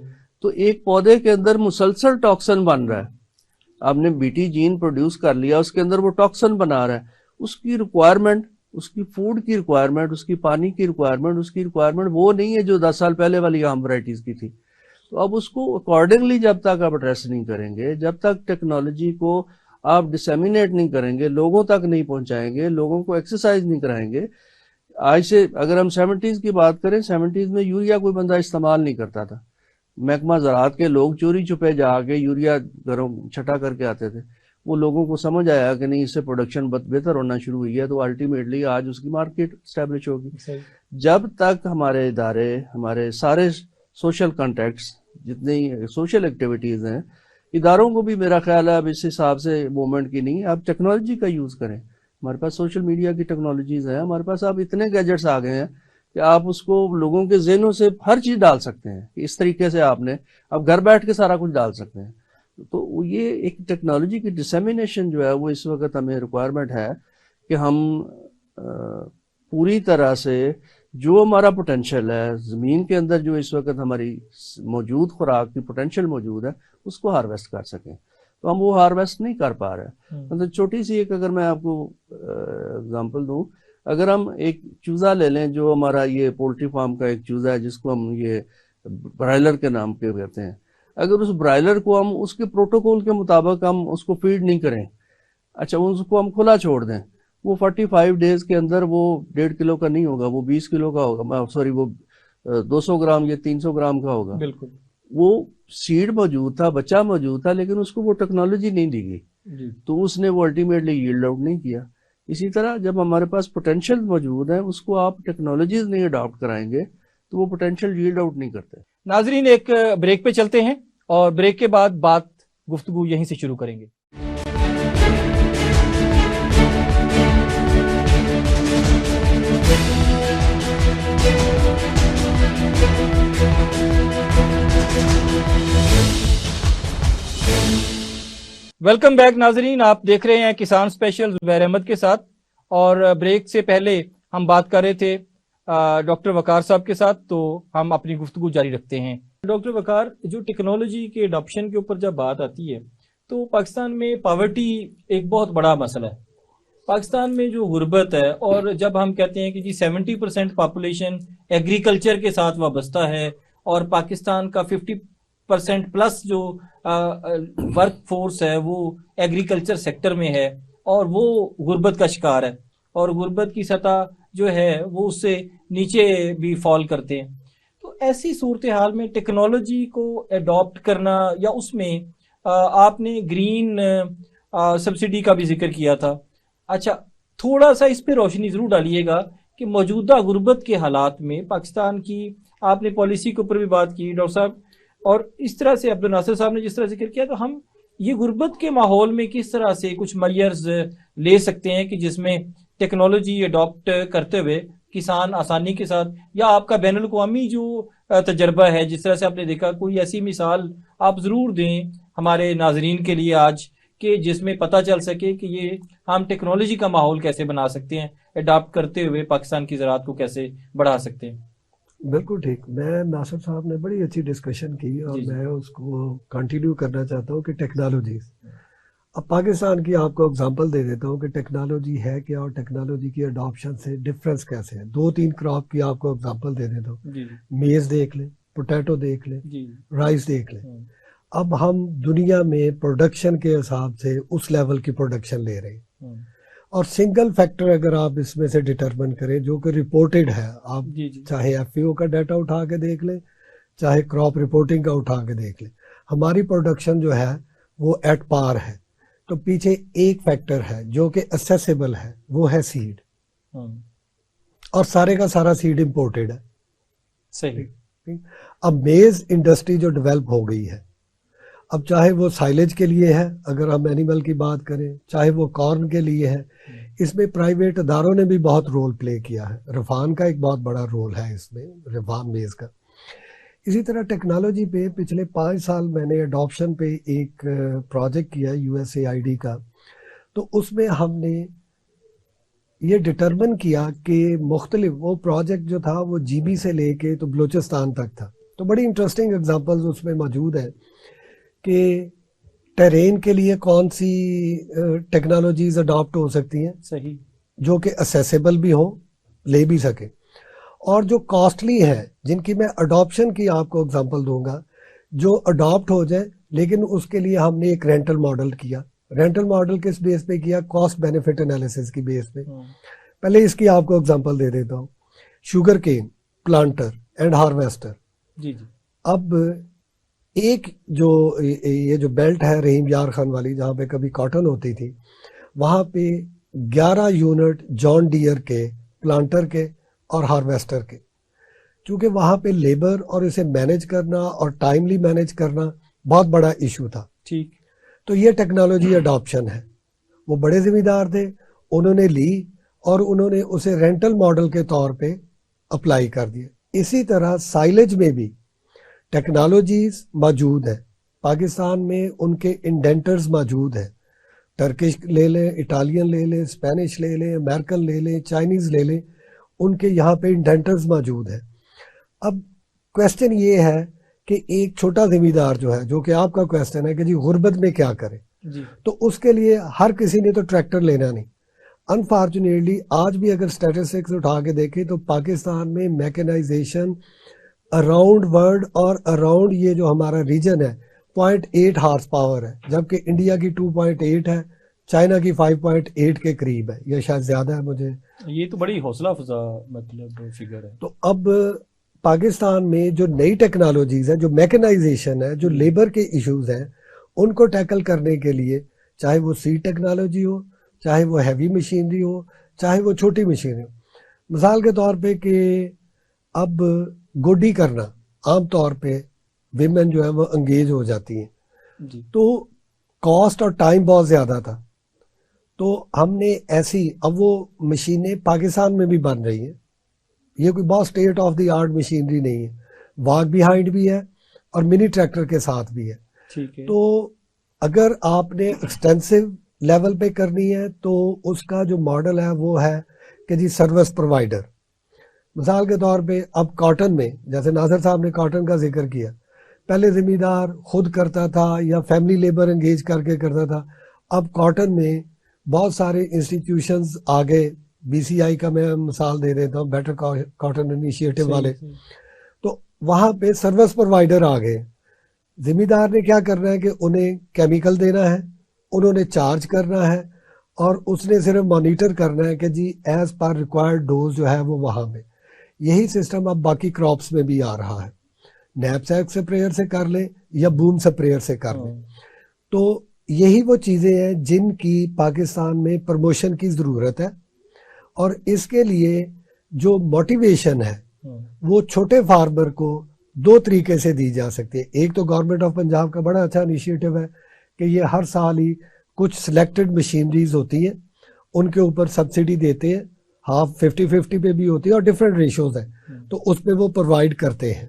تو ایک پودے کے اندر مسلسل ٹاکسن بن رہا ہے, آپ نے بیٹی جین پروڈیوس کر لیا, اس کے اندر وہ ٹاکسن بنا رہا ہے, اس کی ریکوائرمنٹ, اس کی فوڈ کی ریکوائرمنٹ, اس کی پانی کی ریکوائرمنٹ, اس کی ریکوائرمنٹ وہ نہیں ہے جو 10 سال پہلے والی عام ورائٹیز کی تھی. تو اب اس کو اکارڈنگلی جب تک آپ ایڈریس نہیں کریں گے, جب تک ٹیکنالوجی کو آپ ڈسیمینیٹ نہیں کریں گے, لوگوں تک نہیں پہنچائیں گے, لوگوں کو ایکسرسائز نہیں کرائیں گے. آج سے اگر ہم 70s کی بات کریں, 70s میں یوریا کوئی بندہ استعمال نہیں کرتا تھا, محکمہ زراعت کے لوگ چوری چھپے جا کے یوریا گھروں چھٹا کر کے آتے تھے. وہ لوگوں کو سمجھ آیا کہ نہیں, اس سے پروڈکشن بہتر ہونا شروع ہوئی ہے, تو الٹیمیٹلی آج اس کی مارکیٹ اسٹیبلش ہوگی. جب تک ہمارے ادارے, ہمارے سارے سوشل کانٹیکٹس, جتنی سوشل ایکٹیویٹیز ہیں, اداروں کو بھی میرا خیال ہے اب اس حساب سے موومنٹ کی نہیں, آپ ٹیکنالوجی کا یوز کریں. ہمارے پاس سوشل میڈیا کی ٹیکنالوجیز ہیں, ہمارے پاس اب اتنے گیجٹس آ گئے ہیں کہ آپ اس کو لوگوں کے ذہنوں سے ہر چیز ڈال سکتے ہیں, کہ اس طریقے سے آپ نے اب گھر بیٹھ کے سارا کچھ ڈال سکتے ہیں. تو یہ ایک ٹیکنالوجی کی ڈسیمینیشن جو ہے وہ اس وقت ہمیں ریکوائرمنٹ ہے کہ ہم پوری طرح سے جو ہمارا پوٹینشیل ہے زمین کے اندر, جو اس وقت ہماری موجود خوراک کی پوٹینشیل موجود ہے, اس کو ہارویسٹ کر سکیں. تو ہم وہ ہارویسٹ نہیں کر پا رہے. مطلب چھوٹی سی ایک اگر میں آپ کو اگزامپل دوں, اگر ہم ایک چوزا لے لیں, جو ہمارا یہ پولٹری فارم کا ایک چوزا ہے جس کو ہم یہ برائلر کے نام پہ کہتے ہیں, اگر اس برائلر کو ہم اس کے پروٹوکول کے مطابق ہم اس کو فیڈ نہیں کریں, اچھا اس کو ہم کھلا چھوڑ دیں, وہ 45 ڈیز کے اندر وہ 1.5 کلو کا نہیں ہوگا, وہ 20 کلو کا ہوگا, سوری وہ 200 گرام یا 300 گرام کا ہوگا. بالکل. وہ سیڈ موجود تھا, بچہ موجود تھا, لیکن اس کو وہ ٹیکنالوجی نہیں دی گئی, تو اس نے وہ الٹیمیٹلی ییلڈ آؤٹ نہیں کیا. اسی طرح جب ہمارے پاس پوٹینشیل موجود ہے, اس کو آپ ٹیکنالوجیز نہیں اڈاپٹ کرائیں گے تو وہ پوٹینشیل ییلڈ آؤٹ نہیں کرتے. ناظرین, ایک بریک پہ چلتے ہیں اور بریک کے بعد گفتگو یہیں سے شروع کریں گے. ویلکم بیک ناظرین, آپ دیکھ رہے ہیں کسان اسپیشل زبیر احمد کے ساتھ, اور بریک سے پہلے ہم بات کر رہے تھے ڈاکٹر وقار صاحب کے ساتھ, تو ہم اپنی گفتگو جاری رکھتے ہیں. ڈاکٹر وقار, جو ٹیکنالوجی کے اڈاپشن کے اوپر جب بات آتی ہے تو پاکستان میں پاورٹی ایک بہت بڑا مسئلہ ہے. پاکستان میں جو غربت ہے, اور جب ہم کہتے ہیں کہ جی 70% پاپولیشن ایگریکلچر کے ساتھ وابستہ ہے, اور پاکستان کا 50% پلس جو ورک فورس ہے وہ ایگریکلچر سیکٹر میں ہے, اور وہ غربت کا شکار ہے, اور غربت کی سطح جو ہے وہ اس سے نیچے بھی فال کرتے ہیں. تو ایسی صورتحال میں ٹیکنالوجی کو اڈاپٹ کرنا, یا اس میں آپ نے گرین سبسڈی کا بھی ذکر کیا تھا, اچھا تھوڑا سا اس پہ روشنی ضرور ڈالیے گا کہ موجودہ غربت کے حالات میں پاکستان کی آپ نے پالیسی کے اوپر بھی بات کی ڈاکٹر صاحب, اور اس طرح سے عبد الناصر صاحب نے جس طرح ذکر کیا, تو ہم یہ غربت کے ماحول میں کس طرح سے کچھ میئرز لے سکتے ہیں کہ جس میں ٹیکنالوجی اڈاپٹ کرتے ہوئے کسان آسانی کے ساتھ, یا آپ کا بین الاقوامی جو تجربہ ہے جس طرح سے آپ نے دیکھا, کوئی ایسی مثال آپ ضرور دیں ہمارے ناظرین کے لیے آج, کہ جس میں پتہ چل سکے کہ یہ ہم ٹیکنالوجی کا ماحول کیسے بنا سکتے ہیں, اڈاپٹ کرتے ہوئے پاکستان کی زراعت کو کیسے بڑھا سکتے ہیں. بالکل ٹھیک. میں ناصر صاحب نے بڑی اچھی ڈسکشن کی, اور میں اس کو کنٹینیو کرنا چاہتا ہوں کہ ٹیکنالوجیز, اب پاکستان کی آپ کو اگزامپل دے دیتا ہوں کہ ٹیکنالوجی ہے کیا اور ٹیکنالوجی کی اڈاپشن سے ڈفرینس کیسے ہے. 2-3 کراپ کی آپ کو اگزامپل دے دیتا ہوں. جی میز دیکھ لیں, پوٹیٹو دیکھ لیں, جی رائس دیکھ لیں. اب ہم دنیا میں پروڈکشن کے حساب سے اس لیول کی پروڈکشن لے رہے ہیں, اور سنگل فیکٹر اگر آپ اس میں سے ڈٹرمن کریں جو کہ رپورٹڈ ہے, آپ جی جی چاہے ایف او کا ڈیٹا اٹھا کے دیکھ لیں, چاہے کراپ رپورٹنگ کا اٹھا کے دیکھ لیں, ہماری پروڈکشن جو ہے وہ ایٹ پار ہے. تو پیچھے ایک فیکٹر ہے جو کہ اسیسیبل ہے, وہ ہے سیڈ, اور سارے کا سارا سیڈ امپورٹڈ ہے. صحیح. اب میز انڈسٹری جو ڈیولپ ہو گئی ہے, اب چاہے وہ سائلیج کے لیے ہے اگر ہم اینیمل کی بات کریں, چاہے وہ کارن کے لیے ہے, اس میں پرائیویٹ اداروں نے بھی بہت رول پلے کیا ہے. رفان کا ایک بہت بڑا رول ہے اس میں, رفان میز کا. اسی طرح ٹیکنالوجی پہ پچھلے 5 سال میں نے اڈاپشن پہ ایک پروجیکٹ کیا USAID کا. تو اس میں ہم نے یہ ڈٹرمن کیا کہ مختلف, وہ پروجیکٹ جو تھا وہ GB سے لے کے تو بلوچستان تک تھا. تو بڑی انٹرسٹنگ ایگزامپلز اس میں موجود ہیں کہ ٹیرین کے لیے کون سی ٹیکنالوجیز اڈاپٹ ہو سکتی ہیں, صحیح, جو کہ اسیسیبل بھی ہوں, لے بھی سکیں, اور جو کاسٹلی ہیں جن کی میں اڈاپشن کی آپ کو اگزامپل دوں گا, جو اڈاپٹ ہو جائیں لیکن اس کے لیے ہم نے ایک رینٹل ماڈل کیا. رینٹل ماڈل کس بیس پہ کیا؟ کاسٹ بینیفٹ انالیسس کی بیس پہ. پہلے اس کی آپ کو اگزامپل دے دیتا ہوں. Sugar cane planter and harvester. جی جی. اب ایک جو یہ جو بیلٹ ہے رحیم یار خان والی, جہاں پہ کبھی کاٹن ہوتی تھی, وہاں پہ 11 یونٹ جان ڈیئر کے پلانٹر کے اور ہارویسٹر کے. چونکہ وہاں پہ لیبر اور اسے مینیج کرنا اور ٹائملی مینیج کرنا بہت بڑا ایشو تھا. ٹھیک. تو یہ ٹیکنالوجی اڈاپشن ہے. وہ بڑے ذمہ دار تھے, انہوں نے لی اور انہوں نے اسے رینٹل ماڈل کے طور پہ اپلائی کر دیا. اسی طرح سائلیج میں بھی ٹیکنالوجیز موجود ہیں. پاکستان میں ان کے انڈینٹرز موجود ہیں. ٹرکش لے لیں, اٹالین لے لیں, اسپینش لے لیں, امریکن لے لیں, چائنیز لے لیں, ان کے یہاں پہ انڈینٹرز موجود ہیں. اب کویسچن یہ ہے کہ ایک چھوٹا ذمہ دار جو ہے, جو کہ آپ کا کویسچن ہے کہ جی غربت میں کیا کرے, تو اس کے لیے ہر کسی نے تو ٹریکٹر لینا نہیں. انفارچونیٹلی آج بھی اگر اسٹیٹسٹکس اٹھا کے دیکھیں تو پاکستان میں میکنائزیشن اراؤنڈ ورلڈ اور اراؤنڈ یہ جو ہمارا ریجن ہے 0.8 ہارس پاور ہے, جبکہ انڈیا کی 2.8 ہے, چائنا کی 5.8 کے قریب ہے, یا شاید زیادہ ہے. مجھے یہ تو بڑی حوصلہ افزا مطلب فگر ہے. تو اب پاکستان میں جو نئی ٹیکنالوجیز ہیں, جو میکنائزیشن ہے, جو لیبر کے ایشوز ہیں, ان کو ٹیکل کرنے کے لیے چاہے وہ سیڈ ٹیکنالوجی ہو, چاہے وہ ہیوی مشینری ہو, چاہے وہ چھوٹی مشینری ہو. مثال کے طور پہ کہ اب گوڈی کرنا عام طور پہ ویمن جو ہے وہ انگیج ہو جاتی ہیں, تو کاسٹ اور ٹائم بہت زیادہ تھا. تو ہم نے ایسی, اب وہ مشینیں پاکستان میں بھی بن رہی ہیں, یہ کوئی بہت state of the art machinery نہیں ہے, واک بیہائنڈ بھی ہے اور منی ٹریکٹر کے ساتھ بھی ہے. تو اگر آپ نے ایکسٹینسو لیول پہ کرنی ہے تو اس کا جو ماڈل ہے وہ ہے کہ جی سروس پرووائڈر. مثال کے طور پہ اب کاٹن میں, جیسے ناصر صاحب نے کاٹن کا ذکر کیا, پہلے ذمہ دار خود کرتا تھا یا فیملی لیبر انگیج کر کے کرتا تھا. اب کاٹن میں بہت سارے انسٹیٹیوشنز آگے, BCI کا میں مثال دے دیتا ہوں, بیٹر کاٹن انیشیٹو والے, تو وہاں پہ سروس پرووائڈر آ گئے. ذمہ دار نے کیا کرنا ہے کہ انہیں کیمیکل دینا ہے, انہوں نے چارج کرنا ہے, اور اس نے صرف مانیٹر کرنا ہے کہ جی ایز پر ریکوائرڈ ڈوز جو ہے وہ وہاں پہ. یہی سسٹم اب باقی کراپس میں بھی آ رہا ہے. نیپ سیک سپریئر سے کر لیں یا بوم سپریئر سے کر لیں. تو یہی وہ چیزیں ہیں جن کی پاکستان میں پروموشن کی ضرورت ہے, اور اس کے لیے جو موٹیویشن ہے وہ چھوٹے فارمر کو 2 طریقے سے دی جا سکتی ہے. ایک تو گورنمنٹ آف پنجاب کا بڑا اچھا انیشیٹو ہے کہ یہ ہر سال ہی کچھ سلیکٹڈ مشینریز ہوتی ہیں, ان کے اوپر سبسڈی دیتے ہیں, ہاف 50-50 پہ بھی ہوتی ہے اور ڈفرینٹ ریشوز ہیں, تو اس پہ وہ پرووائڈ کرتے ہیں.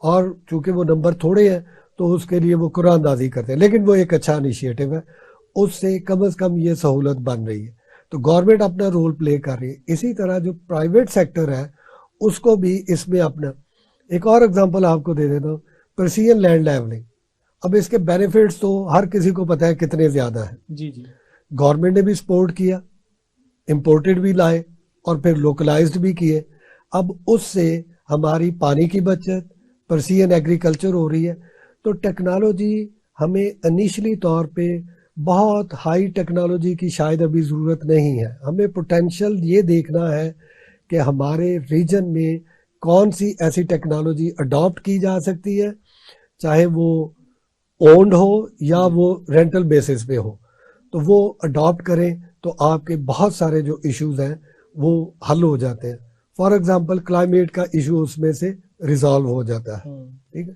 اور چونکہ وہ نمبر تھوڑے ہیں تو اس کے لیے وہ قرآن اندازی کرتے ہیں, لیکن وہ ایک اچھا انیشیٹو ہے, اس سے کم از کم یہ سہولت بن رہی ہے. تو گورنمنٹ اپنا رول پلے کر رہی ہے. اسی طرح جو پرائیویٹ سیکٹر ہے اس کو بھی اس میں اپنا, ایک اور اگزامپل آپ کو دے دیتا ہوں, پرسین لینڈ لیولنگ. اب اس کے بینیفٹس تو ہر کسی کو پتہ ہے کتنے زیادہ ہیں. جی جی. گورنمنٹ نے بھی سپورٹ کیا, امپورٹڈ بھی لائے اور پھر لوکلائزڈ بھی کیے. اب اس سے ہماری پانی کی بچت, پرسین ایگریکلچر ہو رہی ہے. تو ٹیکنالوجی ہمیں انیشلی طور پہ بہت ہائی ٹیکنالوجی کی شاید ابھی ضرورت نہیں ہے. ہمیں پوٹینشیل یہ دیکھنا ہے کہ ہمارے ریجن میں کون سی ایسی ٹیکنالوجی اڈاپٹ کی جا سکتی ہے, چاہے وہ اونڈ ہو یا وہ رینٹل بیسس پہ ہو, تو وہ اڈاپٹ کریں تو آپ کے بہت سارے جو ایشوز ہیں وہ حل ہو جاتے ہیں. فار ایگزامپل کلائمیٹ کا ایشو اس میں سے ریزالو ہو جاتا ہے. ٹھیک ہے,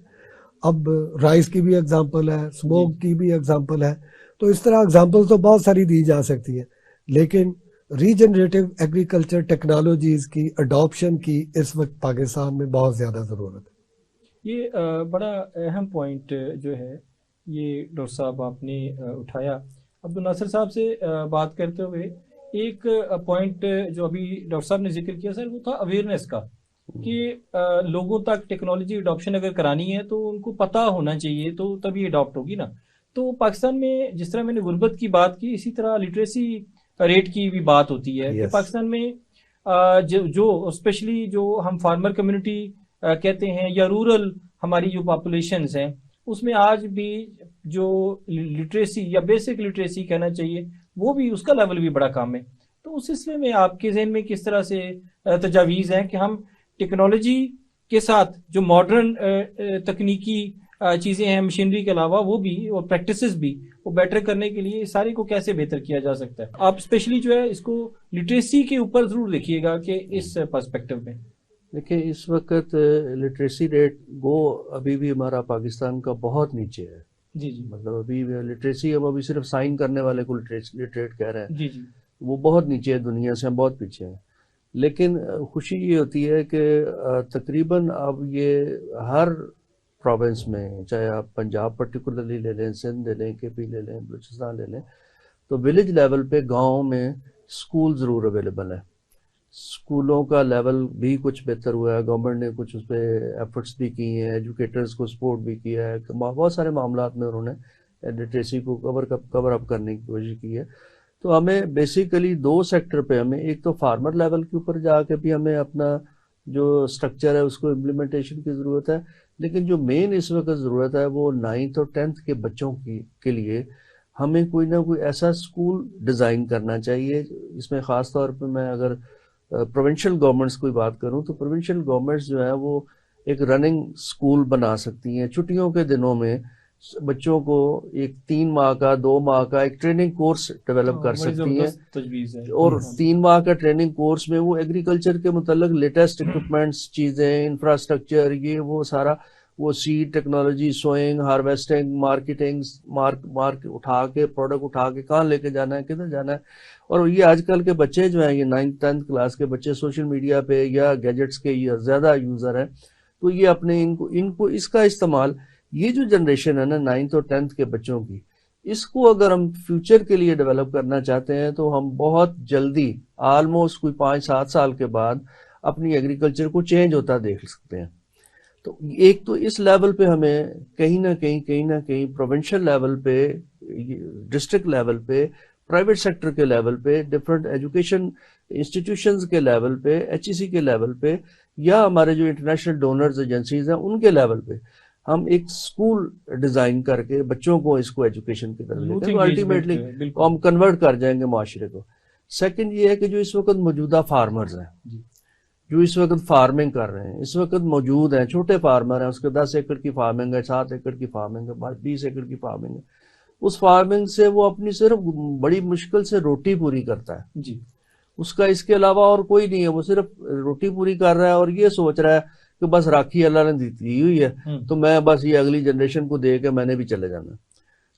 اب رائس کی بھی ایگزامپل ہے, اسموک کی بھی ایگزامپل ہے. تو اس طرح ایگزامپل تو بہت ساری دی جا سکتی ہے, لیکن ریجنریٹو ایگریکلچر ٹیکنالوجیز کی اڈاپشن کی اس وقت پاکستان میں بہت زیادہ ضرورت ہے. یہ بڑا اہم پوائنٹ جو ہے یہ ڈاکٹر صاحب آپ نے اٹھایا. عبد الناصر صاحب سے بات کرتے ہوئے ایک پوائنٹ جو ابھی ڈاکٹر صاحب نے ذکر کیا سر, وہ تھا اویئرنیس کا, کہ لوگوں تک ٹیکنالوجی اڈاپشن اگر کرانی ہے تو ان کو پتہ ہونا چاہیے, تو تبھی اڈاپٹ ہوگی نا. تو پاکستان میں جس طرح میں نے غربت کی بات کی, اسی طرح لٹریسی ریٹ کی بھی بات ہوتی ہے کہ پاکستان میں جو اسپیشلی جو ہم فارمر کمیونٹی کہتے ہیں یا رورل ہماری جو پاپولیشنز ہیں, اس میں آج بھی جو لٹریسی یا بیسک لٹریسی کہنا چاہیے وہ بھی اس کا لیول بھی بڑا کم ہے. تو اس سلسلے میں آپ کے ذہن میں کس طرح سے تجاویز ہیں کہ ہم ٹیکنالوجی کے ساتھ جو ماڈرن تکنیکی چیزیں ہیں مشینری کے علاوہ وہ بھی اور پریکٹسز بھی وہ بیٹر کرنے کے لیے سارے کو کیسے بہتر کیا جا سکتا ہے؟ آپ اسپیشلی جو ہے اس کو لٹریسی کے اوپر ضرور دیکھیے گا کہ اس پرسپیکٹو میں. دیکھیں اس وقت لٹریسی ریٹ وہ ابھی بھی ہمارا پاکستان کا بہت نیچے ہے. جی جی. مطلب ابھی لٹریسی ہم ابھی صرف سائن کرنے والے کو لٹریٹ کہہ رہے ہیں. جی جی. وہ بہت نیچے ہے, دنیا سے ہم بہت پیچھے ہیں. لیکن خوشی یہ ہوتی ہے کہ تقریباً اب یہ ہر پروونس میں, چاہے آپ پنجاب پرٹیکولرلی لے لیں, سندھ لے لیں, کے پی لے لیں, بلوچستان لے لیں, تو ولیج لیول پہ گاؤں میں اسکول ضرور اویلیبل ہے. اسکولوں کا لیول بھی کچھ بہتر ہوا ہے, گورنمنٹ نے کچھ اس پہ ایفرٹس بھی کی ہیں, ایجوکیٹرز کو سپورٹ بھی کیا ہے, بہت سارے معاملات میں انہوں نے لٹریسی کو کور اپ کرنے کی کوشش کی ہے. تو ہمیں بیسیکلی دو سیکٹر پہ, ہمیں ایک تو فارمر لیول کے اوپر جا کے بھی ہمیں اپنا جو سٹرکچر ہے اس کو امپلیمنٹیشن کی ضرورت ہے, لیکن جو مین اس وقت ضرورت ہے وہ 9th اور 10th کے بچوں کے لیے ہمیں کوئی نہ کوئی ایسا اسکول ڈیزائن کرنا چاہیے. اس میں خاص طور پہ میں اگر پروونشل گورنمنٹس کی بات کروں تو پروونشل گورنمنٹس جو ہیں وہ ایک رننگ اسکول بنا سکتی ہیں. چھٹیوں کے دنوں میں بچوں کو ایک 3 ماہ کا 2 ماہ کا ایک ٹریننگ کورس ڈیولپ کر سکتی ہیں, اور 3 ماہ کا ٹریننگ کورس میں وہ ایگریکلچر کے متعلق لیٹسٹ اکوپمنٹس, چیزیں, انفراسٹرکچر, یہ وہ سارا, وہ seed technology, sowing, harvesting, marketing, اٹھا کے پروڈکٹ اٹھا کے کہاں لے کے جانا ہے, کدھر جانا ہے. اور یہ آج کل کے بچے جو ہیں, یہ 9th 10th کلاس کے بچے سوشل میڈیا پہ یا گیجٹس کے یہ زیادہ یوزر ہیں. تو یہ اپنے ان کو اس کا استعمال, یہ جو جنریشن ہے نا 9th اور 10th کے بچوں کی, اس کو اگر ہم فیوچر کے لیے ڈیولپ کرنا چاہتے ہیں تو ہم بہت جلدی آلموسٹ کوئی 5-7 سال کے بعد اپنی ایگریکلچر کو چینج ہوتا دیکھ سکتے ہیں. تو ایک تو اس لیول پہ ہمیں کہیں نہ کہیں پروونشل لیول پہ, ڈسٹرکٹ لیول پہ, پرائیویٹ سیکٹر کے لیول پہ, ڈفرینٹ ایجوکیشن انسٹیٹیوشنز کے لیول پہ, HEC کے لیول پہ, یا ہمارے جو انٹرنیشنل ڈونرز ایجنسیز ہیں ان کے لیول پہ ہم ایک اسکول ڈیزائن کر کے بچوں کو اس کو ایجوکیشن کی طرف لے کے الٹیمیٹلی ہم کنورٹ کر جائیں گے معاشرے کو. سیکنڈ یہ ہے کہ جو اس وقت موجودہ فارمرز ہیں, جو اس وقت فارمنگ کر رہے ہیں, اس وقت موجود ہیں, چھوٹے فارمر ہیں, اس کے 10 ایکڑ کی فارمنگ ہے, 7 ایکڑ کی فارمنگ ہے, 20 ایکڑ کی فارمنگ ہے, اس فارمنگ سے وہ اپنی صرف بڑی مشکل سے روٹی پوری کرتا ہے. جی. اس کا اس کے علاوہ اور کوئی نہیں ہے, وہ صرف روٹی پوری کر رہا ہے اور یہ سوچ رہا ہے کہ بس راکھی اللہ نے دی ہوئی ہے تو میں بس یہ اگلی جنریشن کو دے کے میں نے بھی چلے جانا.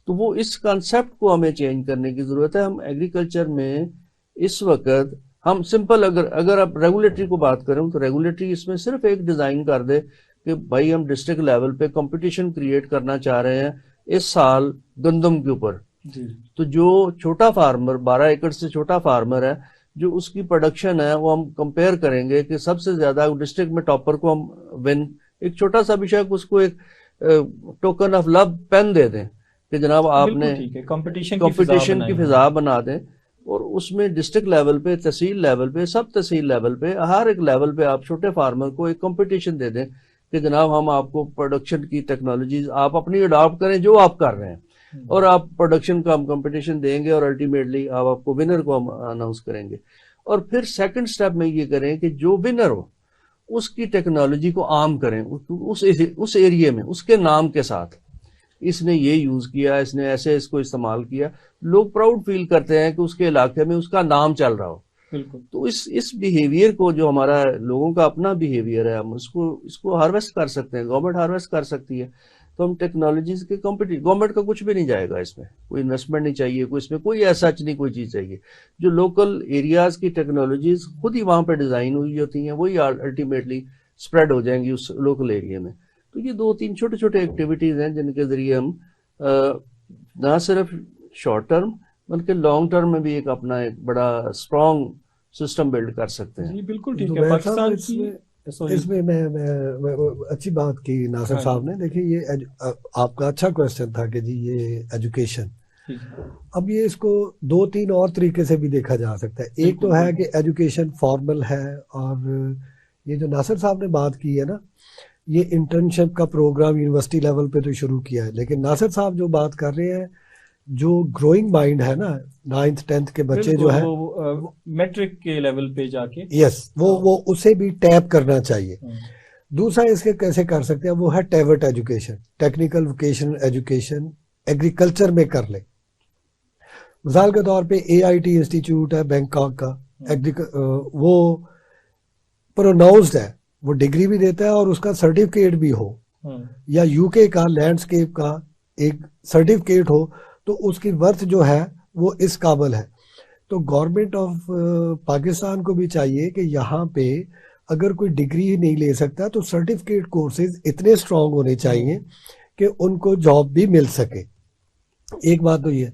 تو وہ اس کانسیپٹ کو ہمیں چینج کرنے کی ضرورت ہے. ہم ایگریکلچر میں اس وقت ہم سمپل اگر آپ ریگولیٹری کو بات کریں تو ریگولیٹری اس میں صرف ایک ڈیزائن کر دے کہ بھائی ہم ڈسٹرکٹ لیول پہ کمپٹیشن کریٹ کرنا چاہ رہے ہیں اس سال گندم کے اوپر. تو جو چھوٹا فارمر 12 ایکڑ سے چھوٹا فارمر ہے, جو اس کی پروڈکشن ہے وہ ہم کمپیئر کریں گے کہ سب سے زیادہ ڈسٹرکٹ میں ٹاپر کو ہم ون, ایک چھوٹا سا بھی شاید اس کو ایک ٹوکن آف لو پین دے دیں کہ جناب آپ نے کمپٹیشن کی فضا بنا دیں، اور اس میں ڈسٹرکٹ لیول پہ، تحصیل لیول پہ، سب تحصیل لیول پہ، ہر ایک لیول پہ آپ چھوٹے فارمر کو ایک کمپٹیشن دے دیں کہ جناب ہم آپ کو پروڈکشن کی ٹیکنالوجیز آپ اپنی اڈاپٹ کریں جو آپ کر رہے ہیں، اور آپ پروڈکشن کا ہم کمپٹیشن دیں گے، اور الٹیمیٹلی آپ کو ونر کو ہم اناؤنس کریں گے۔ اور پھر سیکنڈ سٹیپ میں یہ کریں کہ جو ونر ہو اس کی ٹیکنالوجی کو عام کریں اس ایریے میں، اس کے نام کے ساتھ، اس نے یہ یوز کیا، اس نے ایسے اس کو استعمال کیا، لوگ پراؤڈ فیل کرتے ہیں کہ اس کے علاقے میں اس کا نام چل رہا ہو۔ بالکل۔ تو اس بیہیویئر کو، جو ہمارا لوگوں کا اپنا بیہیویئر ہے، ہم اس کو ہارویسٹ کر سکتے ہیں، گورنمنٹ ہارویسٹ کر سکتی ہے۔ تو ہم ٹیکنالوجیز کے گورنمنٹ کا کچھ بھی نہیں جائے گا اس میں، کوئی انویسٹمنٹ نہیں چاہیے، کوئی اس میں کوئی ایسا نہیں کوئی چیز چاہیے۔ جو لوکل ایریاز کی ٹیکنالوجیز خود ہی وہاں پہ ڈیزائن ہوئی ہوتی ہیں، وہی الٹیمیٹلی اسپریڈ ہو جائیں گی اس لوکل ایریا میں۔ تو یہ 2-3 چھوٹے چھوٹے ایکٹیویٹیز ہیں جن کے ذریعے ہم نہ صرف شارٹ ٹرم بلکہ لانگ ٹرم میں بھی ایک اپنا ایک بڑا اسٹرانگ سسٹم بلڈ کر سکتے ہیں۔ جی بالکل ٹھیک ہے۔ پاکستان کی اس میں میں اچھی بات کی ناصر صاحب نے۔ دیکھیے یہ آپ کا اچھا کوشچن تھا کہ جی یہ ایجوکیشن، اب یہ اس کو 2-3 اور طریقے سے بھی دیکھا جا سکتا ہے۔ ایک تو ہے کہ ایجوکیشن فارمل ہے، اور یہ جو ناصر صاحب نے بات کی ہے نا، یہ انٹرنشپ کا پروگرام یونیورسٹی لیول پہ تو شروع کیا ہے، لیکن ناصر صاحب جو بات کر رہے ہیں، جو گروئنگ مائنڈ ہے نا 9th 10th کے بچے جو ہے میٹرک کے لیول پہ جا کے، یس وہ اسے بھی ٹیپ کرنا چاہیے۔ دوسرا اس کے کیسے کر سکتے ہیں، وہ ہے ٹیوٹ education, technical vocational education agriculture میں کر لیں۔ مثال کے طور پہ AIT انسٹیٹیوٹ ہے بینکاک کا، وہ پروناؤنسڈ ہے، وہ ڈگری بھی دیتا ہے اور اس کا سرٹیفکیٹ بھی ہو، یا UK کا لینڈسکیپ کا ایک سرٹیفکیٹ ہو، تو اس کی ورتھ جو ہے وہ اس قابل ہے۔ تو گورنمنٹ آف پاکستان کو بھی چاہیے کہ یہاں پہ اگر کوئی ڈگری نہیں لے سکتا تو سرٹیفکیٹ کورسز اتنے اسٹرانگ ہونے چاہیے کہ ان کو جاب بھی مل سکے۔ ایک بات تو یہ۔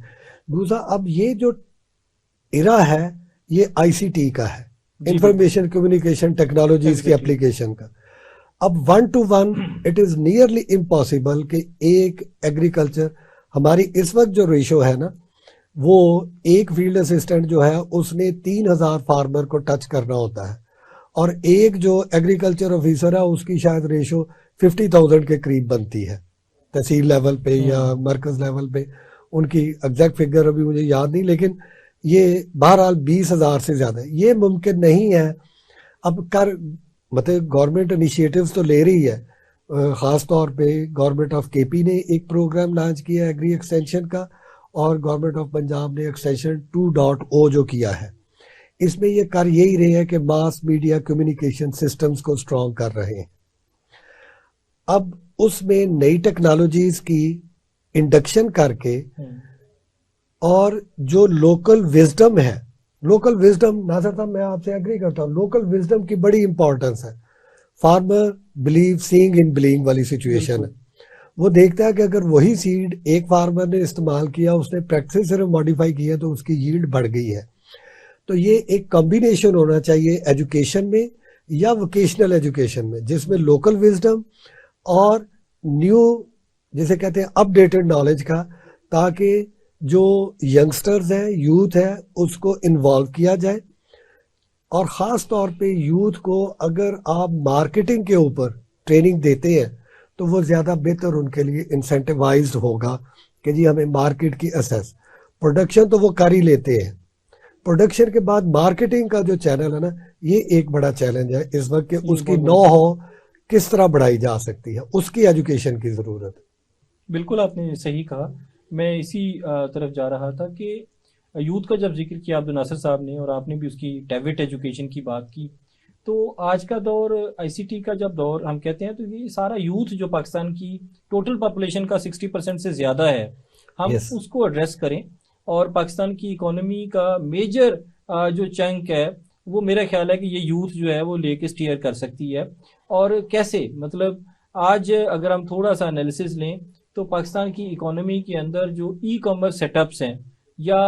دوسرا، اب یہ جو ایرا ہے یہ ICT کا ہے، انفارمیشن کمیونیکیشن ٹیکنالوجیز کی اپلیکیشن کا۔ اب 1 to 1 it is nearly impossible کہ ایک ایگریکلچر، ہماری اس وقت جو ریشو ہے نا، وہ ایک فیلڈ اسسٹنٹ جو ہے اس نے 3000 فارمر کو ٹچ کرنا ہوتا ہے، اور ایک جو ایگریکلچر آفیسر ہے اس کی شاید ریشو 50,000 کے قریب بنتی ہے، تحصیل لیول پہ یا مرکز لیول پہ۔ ان کی ایگزیکٹ فگر ابھی مجھے یاد نہیں، لیکن یہ بہرحال 20,000 سے زیادہ ہے۔ یہ ممکن نہیں ہے۔ اب مطلب گورنمنٹ انیشیٹوز تو لے رہی ہے، خاص طور پہ گورنمنٹ آف KP نے ایک پروگرام لانچ کیا ایگری ایکسٹینشن کا، اور گورنمنٹ آف پنجاب نے ایکسٹینشن 2.0 جو کیا ہے، اس میں یہ کر یہی رہے ہیں کہ ماس میڈیا کمیونیکیشن سسٹمز کو اسٹرانگ کر رہے ہیں۔ اب اس میں نئی ٹیکنالوجیز کی انڈکشن کر کے، اور جو لوکل وزڈم ہے، لوکل وزڈم، ناصر صاحب میں آپ سے ایگری کرتا ہوں، لوکل وزڈم کی بڑی امپورٹنس ہے۔ فارمر بلیو سینگ ان بلینگ والی سچویشن ہے۔ وہ دیکھتا ہے کہ اگر وہی سیڈ ایک فارمر نے استعمال کیا، اس نے پریکٹس صرف ماڈیفائی کیا تو اس کی ییلڈ بڑھ گئی ہے۔ تو یہ ایک کمبینیشن ہونا چاہیے ایجوکیشن میں یا ووکیشنل ایجوکیشن میں، جس میں لوکل وزڈم اور نیو، جسے کہتے ہیں اپ ڈیٹڈ نالج کا، تاکہ جو ینگسٹرز ہیں، یوتھ ہے، اس کو انوالو کیا جائے۔ اور خاص طور پہ یوتھ کو اگر آپ مارکیٹنگ کے اوپر ٹریننگ دیتے ہیں تو وہ زیادہ بہتر ان کے لیے انسینٹیوائزڈ ہوگا کہ جی ہمیں مارکیٹ کی اسیس، پروڈکشن تو وہ کر ہی لیتے ہیں، پروڈکشن کے بعد مارکیٹنگ کا جو چینل ہے نا، یہ ایک بڑا چیلنج ہے اس وقت کہ اس کی نو ہو کس طرح بڑھائی جا سکتی ہے، اس کی ایجوکیشن کی ضرورت ہے۔ بالکل آپ نے صحیح کہا۔ میں اسی طرف جا رہا تھا کہ یوتھ کا جب ذکر کیا عبد الناصر صاحب نے، اور آپ نے بھی اس کی ٹیوٹ ایجوکیشن کی بات کی، تو آج کا دور ICT کا جب دور ہم کہتے ہیں، تو یہ سارا یوتھ جو پاکستان کی ٹوٹل پاپولیشن کا 60% سے زیادہ ہے، ہم اس کو ایڈریس کریں، اور پاکستان کی اکانومی کا میجر جو چنک ہے وہ میرا خیال ہے کہ یہ یوتھ جو ہے وہ لے کے اسٹیئر کر سکتی ہے۔ اور کیسے، مطلب آج اگر ہم تھوڑا سا انالیسس لیں تو پاکستان کی اکانومی کے اندر جو ای کامرس سیٹ اپس ہیں یا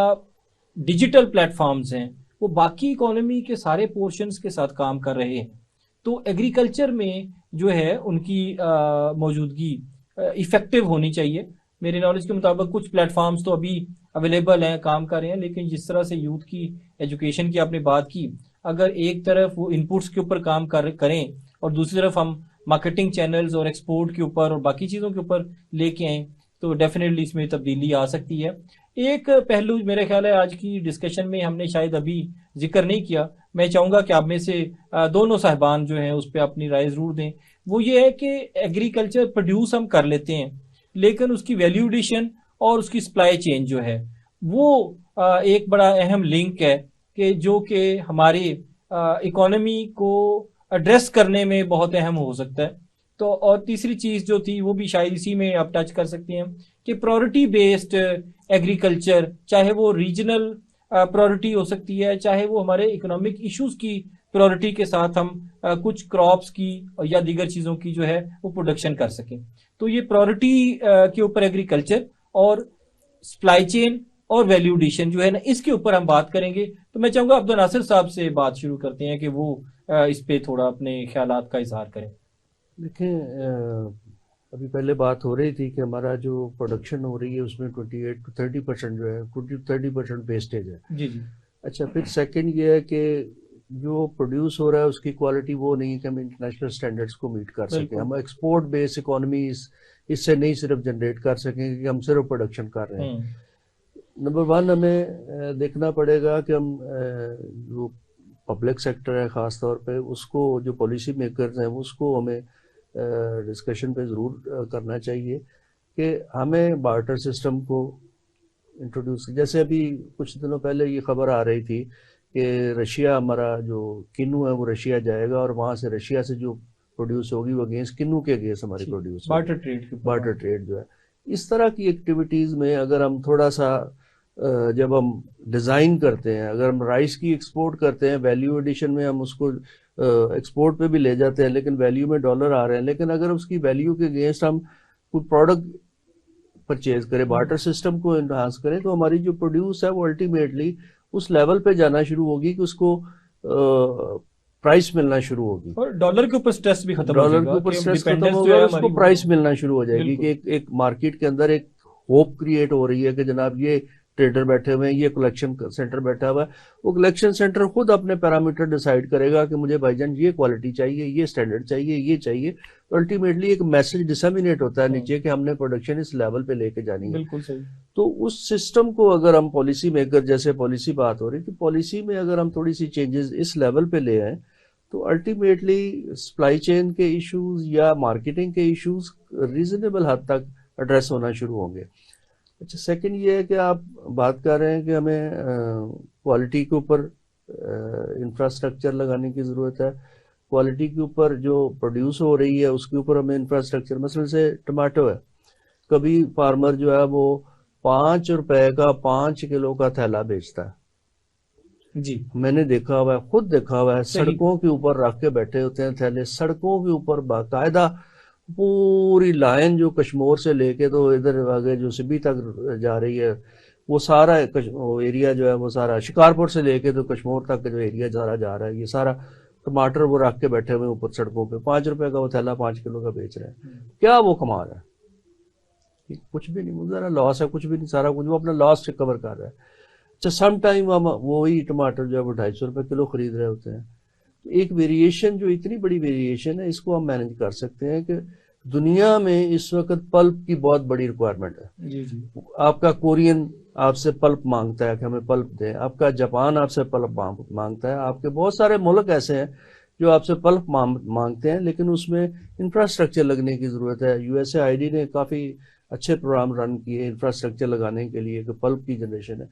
ڈیجیٹل پلیٹ فارمز ہیں، وہ باقی اکانومی کے سارے پورشنز کے ساتھ کام کر رہے ہیں۔ تو ایگریکلچر میں جو ہے ان کی موجودگی افیکٹو ہونی چاہیے. میرے نالج کے مطابق کچھ پلیٹ فارمز تو ابھی اویلیبل ہیں, کام کر رہے ہیں, لیکن جس طرح سے یوتھ کی ایجوکیشن کی آپ نے بات کی, اگر ایک طرف وہ انپٹس کے اوپر کام کریں اور دوسری طرف ہم مارکیٹنگ چینلز اور ایکسپورٹ کے اوپر اور باقی چیزوں کے اوپر لے کے آئیں تو ڈیفینیٹلی اس میں تبدیلی آ سکتی ہے. ایک پہلو میرے خیال ہے آج کی ڈسکشن میں ہم نے شاید ابھی ذکر نہیں کیا, میں چاہوں گا کہ آپ میں سے دونوں صاحبان جو ہیں اس پہ اپنی رائے ضرور دیں. وہ یہ ہے کہ ایگریکلچر پروڈیوس ہم کر لیتے ہیں, لیکن اس کی ویلیو ایڈیشن اور اس کی سپلائی چین جو ہے وہ ایک بڑا اہم لنک ہے جو کہ ہماری اکانومی کو ایڈریس کرنے میں بہت اہم ہو سکتا ہے. تو اور تیسری چیز جو تھی وہ بھی شاید اسی میں آپ ٹچ کر سکتے ہیں کہ پرائورٹی بیسڈ ایگریکلچر, چاہے وہ ریجنل پرائورٹی ہو سکتی ہے, چاہے وہ ہمارے اکنامک ایشوز کی پرائورٹی کے ساتھ ہم کچھ کراپس کی یا دیگر چیزوں کی جو ہے وہ پروڈکشن کر سکیں. تو یہ پرائورٹی کے اوپر ایگریکلچر اور سپلائی چین اور ویلیو ایڈیشن جو ہے نا, اس کے اوپر ہم بات کریں گے. تو میں چاہوں گا عبد الناصر صاحب سے بات شروع کرتے ہیں کہ وہ اس پہ تھوڑا اپنے خیالات کا اظہار کریں. دیکھیں, ابھی پہلے بات ہو رہی تھی کہ ہمارا جو پروڈکشن ہو رہی ہے اس میں 28 to 30% جو ہے 30% ویسٹیج ہے. جی جی. اچھا, پھر سیکنڈ یہ ہے کہ جو پروڈیوس ہو رہا ہے اس کی کوالٹی وہ نہیں کہ ہم انٹرنیشنل سٹینڈرڈس کو میٹ کر سکیں. ہم ایکسپورٹ بیس اکانومی اس سے نہیں صرف جنریٹ کر سکیں کہ ہم صرف پروڈکشن کر رہے ہیں. نمبر 1 ہمیں دیکھنا پڑے گا کہ ہم جو پبلک سیکٹر ہے خاص طور پہ اس کو, جو پالیسی میکرز ہیں اس کو ہمیں ڈسکشن پہ ضرور کرنا چاہیے کہ ہمیں بارٹر سسٹم کو انٹروڈیوس, جیسے ابھی کچھ دنوں پہلے یہ خبر آ رہی تھی کہ رشیا, ہمارا جو کنو ہے وہ رشیا جائے گا اور وہاں سے رشیا سے جو پروڈیوس ہوگی وہ اگینسٹ کنو کے اگینسٹ ہماری پروڈیوس بارٹر ٹریڈ جو ہے. اس طرح کی ایکٹیویٹیز میں اگر ہم تھوڑا سا جب ہم ڈیزائن کرتے ہیں, اگر ہم رائس کی ایکسپورٹ کرتے ہیں, ویلیو ایڈیشن میں ہم اس کو ایکسپورٹ پہ بھی لے جاتے ہیں لیکن ویلیو میں ڈالر آ رہے ہیں, لیکن اگر اس کی ویلیو کے اگینسٹ ہم کوئی پروڈکٹ پرچیز کریں, بارٹر سسٹم کو انہانس کریں, تو ہماری جو پروڈیوس ہے وہ الٹیمیٹلی اس لیول پہ جانا شروع ہوگی کہ اس کو پرائس ملنا شروع ہوگی, اور ڈالر کے اوپر سٹریس بھی ختم ہو جائے گا, ڈالر کے اوپر سٹریس ختم ہوگا, اس کو پرائس ملنا شروع ہو جائے گی کہ ایک مارکیٹ کے اندر ایک ہوپ کریٹ ہو رہی ہے کہ جناب یہ ٹریڈر بیٹھے ہوئے ہیں, یہ کلیکشن سینٹر بیٹھا ہوا ہے, وہ کلیکشن سینٹر خود اپنے پیرامیٹر ڈیسائیڈ کرے گا کہ مجھے بھائی جان یہ کوالٹی چاہیے, یہ اسٹینڈرڈ چاہیے, یہ چاہیے. تو الٹیمیٹلی ایک میسج ڈسمینیٹ ہوتا ہے نیچے کہ ہم نے پروڈکشن اس لیول پہ لے کے جانی ہے. بالکل صحیح. تو اس سسٹم کو اگر ہم پالیسی میکر, جیسے پالیسی بات ہو رہی تھی, پالیسی میں اگر ہم تھوڑی سی چینجز اس لیول پہ لے آئیں تو الٹیمیٹلی سپلائی چین کے ایشوز یا مارکیٹنگ کے ایشوز ریزنیبل حد تک ایڈریس ہونا شروع ہوں گے. اچھا, سیکنڈ یہ ہے کہ آپ بات کر رہے ہیں کہ ہمیں کوالٹی کے اوپر انفراسٹرکچر لگانے کی ضرورت ہے. کوالٹی کے اوپر جو پروڈیوس ہو رہی ہے اس کے اوپر ہمیں انفراسٹرکچر, مثلا سے ٹماٹو ہے, کبھی فارمر جو ہے وہ 5 روپے کا 5 کلو کا تھیلا بیچتا ہے. جی, میں نے دیکھا ہوا ہے, خود دیکھا ہوا ہے, سڑکوں کے اوپر رکھ کے بیٹھے ہوتے ہیں تھیلے, سڑکوں کے اوپر باقاعدہ پوری لائن جو کشمور سے لے کے تو ادھر آگے جو سبھی تک جا رہی ہے وہ سارا ایریا جو ہے وہ سارا شکارپور سے لے کے تو کشمور تک جو ایریا سارا جا رہا ہے, یہ سارا ٹماٹر وہ رکھ کے بیٹھے ہوئے اوپر سڑکوں پہ, 5 روپے کا وہ تھیلا 5 کلو کا بیچ رہے ہیں. کیا وہ کما رہا ہے؟ کچھ بھی نہیں, ذرا لاس ہے, کچھ بھی نہیں, سارا کچھ وہ اپنا لاس ریکور کر رہا ہے. اچھا, سم ٹائم ہم وہی ٹماٹر جو ہے وہ 250 روپے کلو خرید رہے ہوتے ہیں. ایک ویریشن جو اتنی بڑی ویریشن ہے, اس کو ہم مینج کر سکتے ہیں کہ دنیا میں اس وقت پلپ کی بہت بڑی ریکوائرمنٹ ہے. جی جی. آپ کا کورین آپ سے پلپ مانگتا ہے کہ ہمیں پلپ دیں, آپ کا جاپان آپ سے پلپ مانگتا ہے, آپ کے بہت سارے ملک ایسے ہیں جو آپ سے پلپ مانگتے ہیں, لیکن اس میں انفراسٹرکچر لگنے کی ضرورت ہے. USAID نے کافی اچھے پروگرام رن کیے انفراسٹرکچر لگانے کے لیے کہ پلپ کی جنریشن ہے.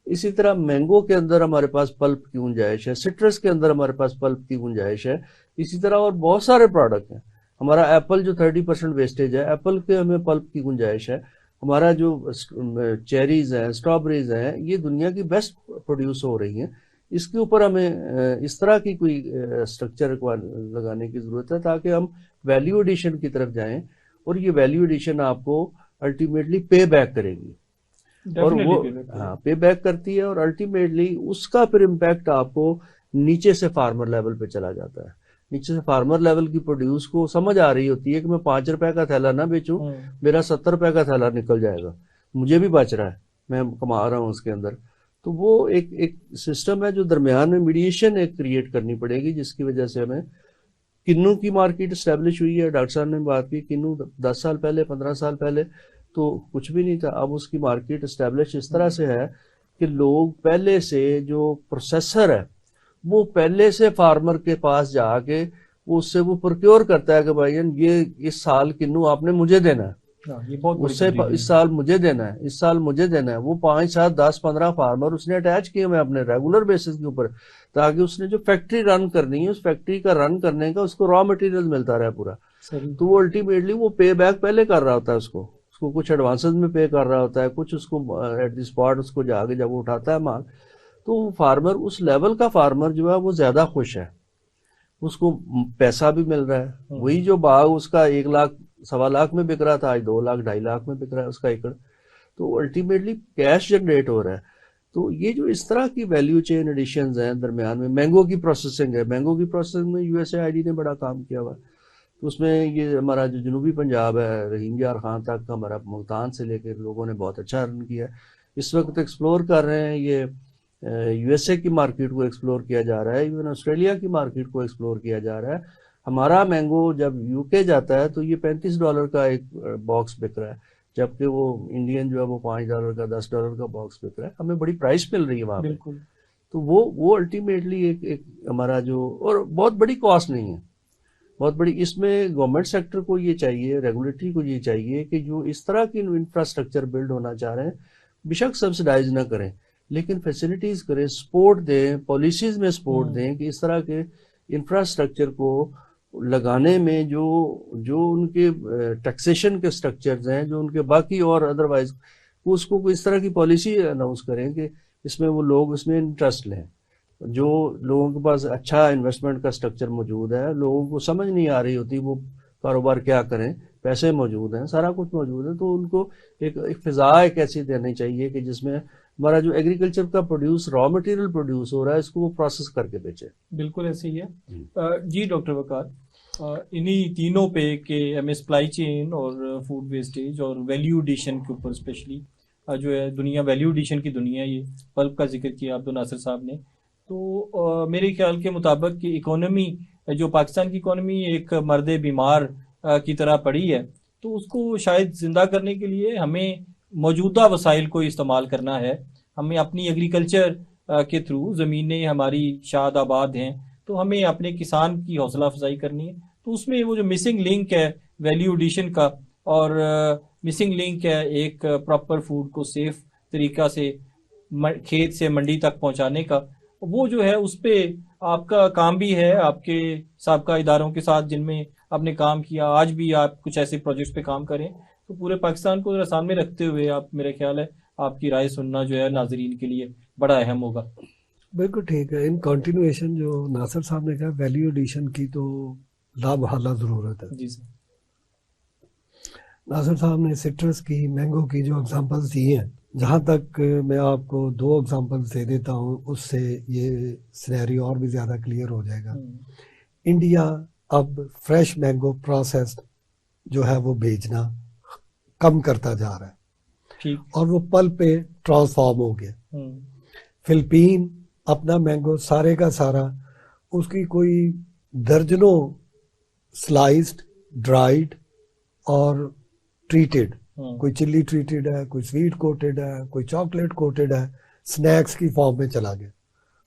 اسی طرح مینگو کے اندر ہمارے پاس پلپ کی گنجائش ہے, سٹرس کے اندر ہمارے پاس پلپ کی گنجائش ہے. اسی طرح اور بہت سارے پروڈکٹ ہیں. ہمارا ایپل جو 30% ویسٹیج ہے, ایپل کے ہمیں پلپ کی گنجائش ہے. ہمارا جو چیریز ہیں, اسٹرابریز ہیں, یہ دنیا کی بیسٹ پروڈیوس ہو رہی ہیں. اس کے اوپر ہمیں اس طرح کی کوئی اسٹرکچر لگانے کی ضرورت ہے تاکہ ہم ویلیو ایڈیشن کی طرف جائیں, اور یہ ویلیو ایڈیشن آپ کو الٹیمیٹلی پے بیک کرے گی, اور وہ پے بیک کرتی ہے, اور الٹیمیٹلی اس کا پھر امپیکٹ آپ کو نیچے سے فارمر لیول پہ چلا جاتا ہے. نیچے سے فارمر لیول کی پروڈیوس کو سمجھ آ رہی ہوتی ہے کہ میں 5 روپے کا تھیلا نہ بیچوں, میرا 70 روپے کا تھیلا نکل جائے گا, مجھے بھی بچ رہا ہے, میں کما رہا ہوں اس کے اندر. تو وہ ایک سسٹم ہے جو درمیان میں میڈیشن ایک کریٹ کرنی پڑے گی, جس کی وجہ سے ہمیں کنو کی مارکیٹ اسٹیبلش ہوئی ہے. ڈاکٹر صاحب نے بات کی کنو 10 سال پہلے 15 سال پہلے تو کچھ بھی نہیں تھا, اب اس کی مارکیٹ اسٹیبلش اس طرح سے ہے کہ لوگ پہلے سے جو پروسیسر ہے وہ پہلے سے فارمر کے پاس جا کے وہ اس سے وہ پروکیور کرتا ہے کہ بھائی یہ اس سال کنو آپ نے مجھے دینا ہے, یہ بہت اس سے اس سال مجھے دینا ہے, اس سال مجھے دینا ہے. وہ 5 7 10 15 فارمر اس نے اٹیچ کیے ہوئے اپنے ریگولر بیسس کے اوپر, تاکہ اس نے جو فیکٹری رن کرنی ہے اس فیکٹری کا رن کرنے کا اس کو را مٹیریل ملتا رہے پورا. تو وہ الٹیمیٹلی وہ پے بیک پہلے کر رہا ہوتا ہے, اس کو کچھ ایڈوانسز میں پے کر رہا ہوتا ہے, کچھ اس کو ایٹ دی اسپاٹ اس کو جا کے جب وہ اٹھاتا ہے مال, تو فارمر اس لیول کا فارمر جو ہے وہ زیادہ خوش ہے, اس کو پیسہ بھی مل رہا ہے. وہی جو باغ اس کا 1 لاکھ 1.25 لاکھ میں بک رہا تھا, آج 2 لاکھ 2.5 لاکھ میں بک رہا ہے اس کا ایکڑ. تو الٹیمیٹلی کیش جنریٹ ہو رہا ہے. تو یہ جو اس طرح کی ویلیو چین ایڈیشنز ہیں درمیان میں, مینگو کی پروسیسنگ ہے, مینگو کی پروسیسنگ میں USAID نے بڑا کام کیا ہوا ہے. تو اس میں یہ ہمارا جو جنوبی پنجاب ہے, رحیم یار خان تک ہمارا ملتان سے لے کے لوگوں نے بہت اچھا رن کیا ہے. اس وقت ایکسپلور کر رہے ہیں, یہ USA کی مارکیٹ کو ایکسپلور کیا جا رہا ہے, ایون آسٹریلیا کی مارکیٹ کو ایکسپلور کیا جا رہا ہے. ہمارا مینگو جب UK جاتا ہے تو یہ $35 کا ایک باکس بک رہا ہے, جبکہ وہ انڈین جو ہے وہ $5 کا $10 کا باکس بک رہا ہے. ہمیں بڑی پرائس مل رہی ہے وہاں پہ. تو وہ الٹیمیٹلی ایک ہمارا جو, اور بہت بڑی کاسٹ نہیں ہے, بہت بڑی. اس میں گورنمنٹ سیکٹر کو یہ چاہیے, ریگولیٹری کو یہ چاہیے کہ جو اس طرح کی انفراسٹرکچر بلڈ ہونا چاہ رہے ہیں, بیشک سبسڈائز نہ کریں لیکن فیسلٹیز کریں, سپورٹ دیں, پالیسیز میں سپورٹ دیں کہ اس طرح کے انفراسٹرکچر کو لگانے میں جو ان کے ٹیکسیشن کے سٹرکچرز ہیں, جو ان کے باقی اور ادروائز, اس کو اس طرح کی پالیسی اناؤنس کریں کہ اس میں وہ لوگ اس میں انٹرسٹ لیں. جو لوگوں کے پاس اچھا انویسٹمنٹ کا سٹرکچر موجود ہے, لوگوں کو سمجھ نہیں آ رہی ہوتی وہ کاروبار کیا کریں, پیسے موجود ہیں, سارا کچھ موجود ہے, تو ان کو ایک فضا ایک ایسی دینی چاہیے کہ جس میں ہمارا جو ایگریکلچر کا پروڈیوس را مٹیریل پروڈیوس ہو رہا ہے اس کو وہ پروسیس کر کے بیچے. بالکل ایسے ہی ہے. جی ڈاکٹر وقار, انہی تینوں پہ کہ ہمیں سپلائی چین اور فوڈ ویسٹیج اور ویلیو ایڈیشن کے اوپر اسپیشلی جو ہے دنیا ویلیو ایڈیشن کی دنیا, یہ پلپ کا ذکر کیا عبد الناصر صاحب نے. تو میرے خیال کے مطابق کہ اکانومی جو پاکستان کی اکانومی ایک مرد بیمار کی طرح پڑی ہے, تو اس کو شاید زندہ کرنے کے لیے ہمیں موجودہ وسائل کو استعمال کرنا ہے. ہمیں اپنی ایگریکلچر کے تھرو, زمینیں ہماری شاد آباد ہیں, تو ہمیں اپنے کسان کی حوصلہ افزائی کرنی ہے. تو اس میں وہ جو مسنگ لنک ہے ویلیو ایڈیشن کا, اور مسنگ لنک ہے ایک پراپر فوڈ کو سیف طریقہ سے کھیت سے منڈی تک پہنچانے کا, وہ جو ہے اس پہ آپ کا کام بھی ہے, آپ کے سابقہ اداروں کے ساتھ جن میں آپ نے کام کیا, آج بھی آپ کچھ ایسے پروجیکٹس پہ کام کریں. تو پورے پاکستان کو ذرا سامنے رکھتے ہوئے آپ, میرا خیال ہے آپ کی رائے سننا جو ہے ناظرین کے لیے بڑا اہم ہوگا. بالکل ٹھیک ہے. ان کنٹینویشن جو ناصر صاحب نے کہا ویلیو ایڈیشن کی تو لامحالہ ضرورت ہے. جی سر. ناصر صاحب نے سٹرس کی, مینگو کی جو اگزامپلس دی ہیں, جہاں تک میں آپ کو 2 اگزامپلس دے دیتا ہوں, اس سے یہ سینیریو اور بھی زیادہ کلیئر ہو جائے گا. انڈیا اب فریش مینگو پروسیسڈ جو ہے وہ بیچنا کم کرتا جا رہا ہے, اور وہ پلپ پہ ٹرانسفارم ہو گیا. فلپین اپنا مینگو سارے کا سارا, اس کی کوئی درجنوں سلائسڈ, ڈرائیڈ اور ٹریٹڈ, کوئی چلی ٹریٹڈ ہے, کوئی سویٹ کوٹڈ ہے, کوئی چاکلیٹ کوٹڈ ہے, سنیکس کی فارم میں چلا گیا.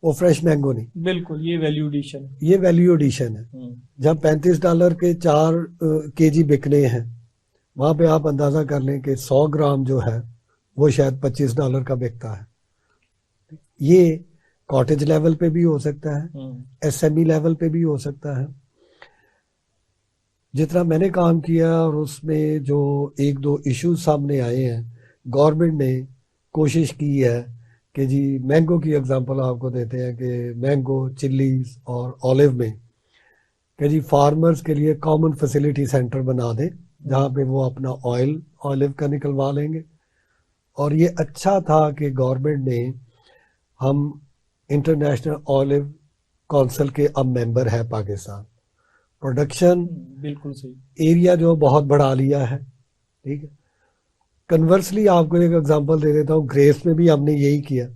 وہ فریش مینگو نہیں. بالکل یہ ویلیو ایڈیشن, یہ ویلیو ایڈیشن ہے. جب $35 کے 4 kg بکنے ہیں, وہاں پہ آپ اندازہ کر لیں کہ 100 گرام جو ہے وہ شاید $25 کا بکتا ہے. یہ کاٹیج لیول پہ بھی ہو سکتا ہے, SME لیول پہ بھی ہو سکتا ہے. جتنا میں نے کام کیا اور اس میں جو 1-2 ایشوز سامنے آئے ہیں, گورنمنٹ نے کوشش کی ہے کہ جی مینگو کی اگزامپل آپ کو دیتے ہیں کہ مینگو, چلیز اور اولیو میں کہ جی فارمرز کے لیے کامن فیسلٹی سینٹر بنا دیں جہاں پہ وہ اپنا آئل اولیو کا نکلوا لیں گے. اور یہ اچھا تھا کہ گورنمنٹ نے, ہم انٹرنیشنل اولیو کونسل کے اب ممبر ہے پاکستان. پروڈکشن بالکل صحیح. ایریا جو بہت بڑھا لیا ہے. ٹھیک ہے. کنورسلی آپ کو ایک ایگزامپل دے دیتا ہوں, گریپس میں بھی ہم نے یہی کیا,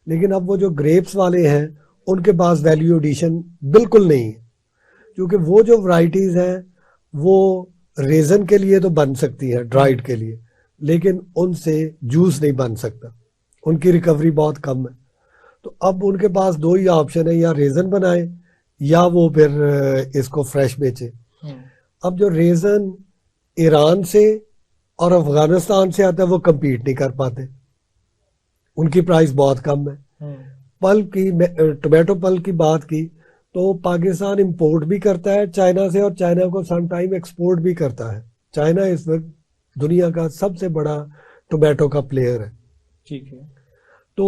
لیکن اب وہ جو گریپس والے ہیں ان کے پاس ویلیو ایڈیشن بالکل نہیں ہے, کیونکہ وہ جو ورائٹیز ہیں وہ ریزن کے لیے تو بن سکتی ہیں, ڈرائیڈ کے لیے, لیکن ان سے جوس نہیں بن سکتا, ان کی ریکوری بہت کم ہے. تو اب ان کے پاس دو ہی آپشن ہے, یا ریزن بنائے یا وہ پھر اس کو فریش بیچے. اب جو ریزن ایران سے اور افغانستان سے آتا ہے وہ کمپیٹ نہیں کر پاتے, ان کی پرائس بہت کم ہے. پلپ کی, ٹومیٹو پلپ کی بات کی تو پاکستان امپورٹ بھی کرتا ہے چائنا سے, اور چائنا کو سم ٹائم ایکسپورٹ بھی کرتا ہے. چائنا اس وقت دنیا کا سب سے بڑا ٹومیٹو کا پلیئر ہے. ٹھیک ہے. تو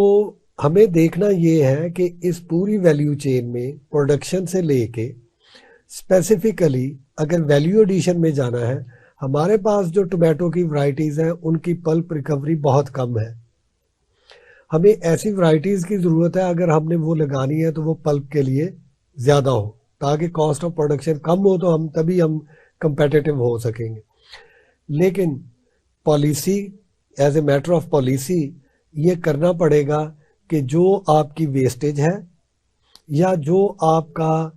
ہمیں دیکھنا یہ ہے کہ اس پوری ویلیو چین میں پروڈکشن سے لے کے اسپیسیفکلی اگر ویلیو ایڈیشن میں جانا ہے, ہمارے پاس جو ٹومیٹو کی ورائٹیز ہیں ان کی پلپ ریکوری بہت کم ہے. ہمیں ایسی ورائٹیز کی ضرورت ہے, اگر ہم نے وہ لگانی ہے تو وہ پلپ کے لیے زیادہ ہو, تاکہ کاسٹ آف پروڈکشن کم ہو, تو تبھی ہم کمپیٹیٹو ہو سکیں گے. لیکن policy, as a matter of policy, یہ کرنا پڑے گا کہ جو آپ کی ویسٹیج ہے یا جو آپ کا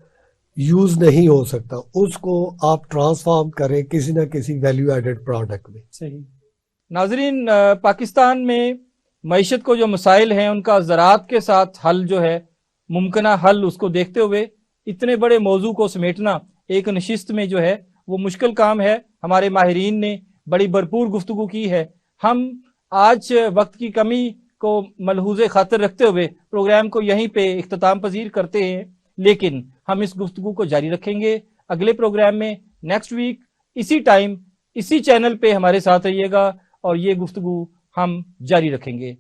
یوز نہیں ہو سکتا اس کو آپ ٹرانسفارم کریں کسی نہ کسی ویلیو ایڈڈ پروڈکٹ میں. صحیح. ناظرین, پاکستان میں معیشت کو جو مسائل ہیں ان کا زراعت کے ساتھ حل جو ہے, ممکنہ حل, اس کو دیکھتے ہوئے اتنے بڑے موضوع کو سمیٹنا ایک نشست میں جو ہے وہ مشکل کام ہے. ہمارے ماہرین نے بڑی بھرپور گفتگو کی ہے. ہم آج وقت کی کمی کو ملحوظ خاطر رکھتے ہوئے پروگرام کو یہیں پہ اختتام پذیر کرتے ہیں, لیکن ہم اس گفتگو کو جاری رکھیں گے اگلے پروگرام میں. نیکسٹ ویک اسی ٹائم اسی چینل پہ ہمارے ساتھ رہیے گا اور یہ گفتگو ہم جاری رکھیں گے.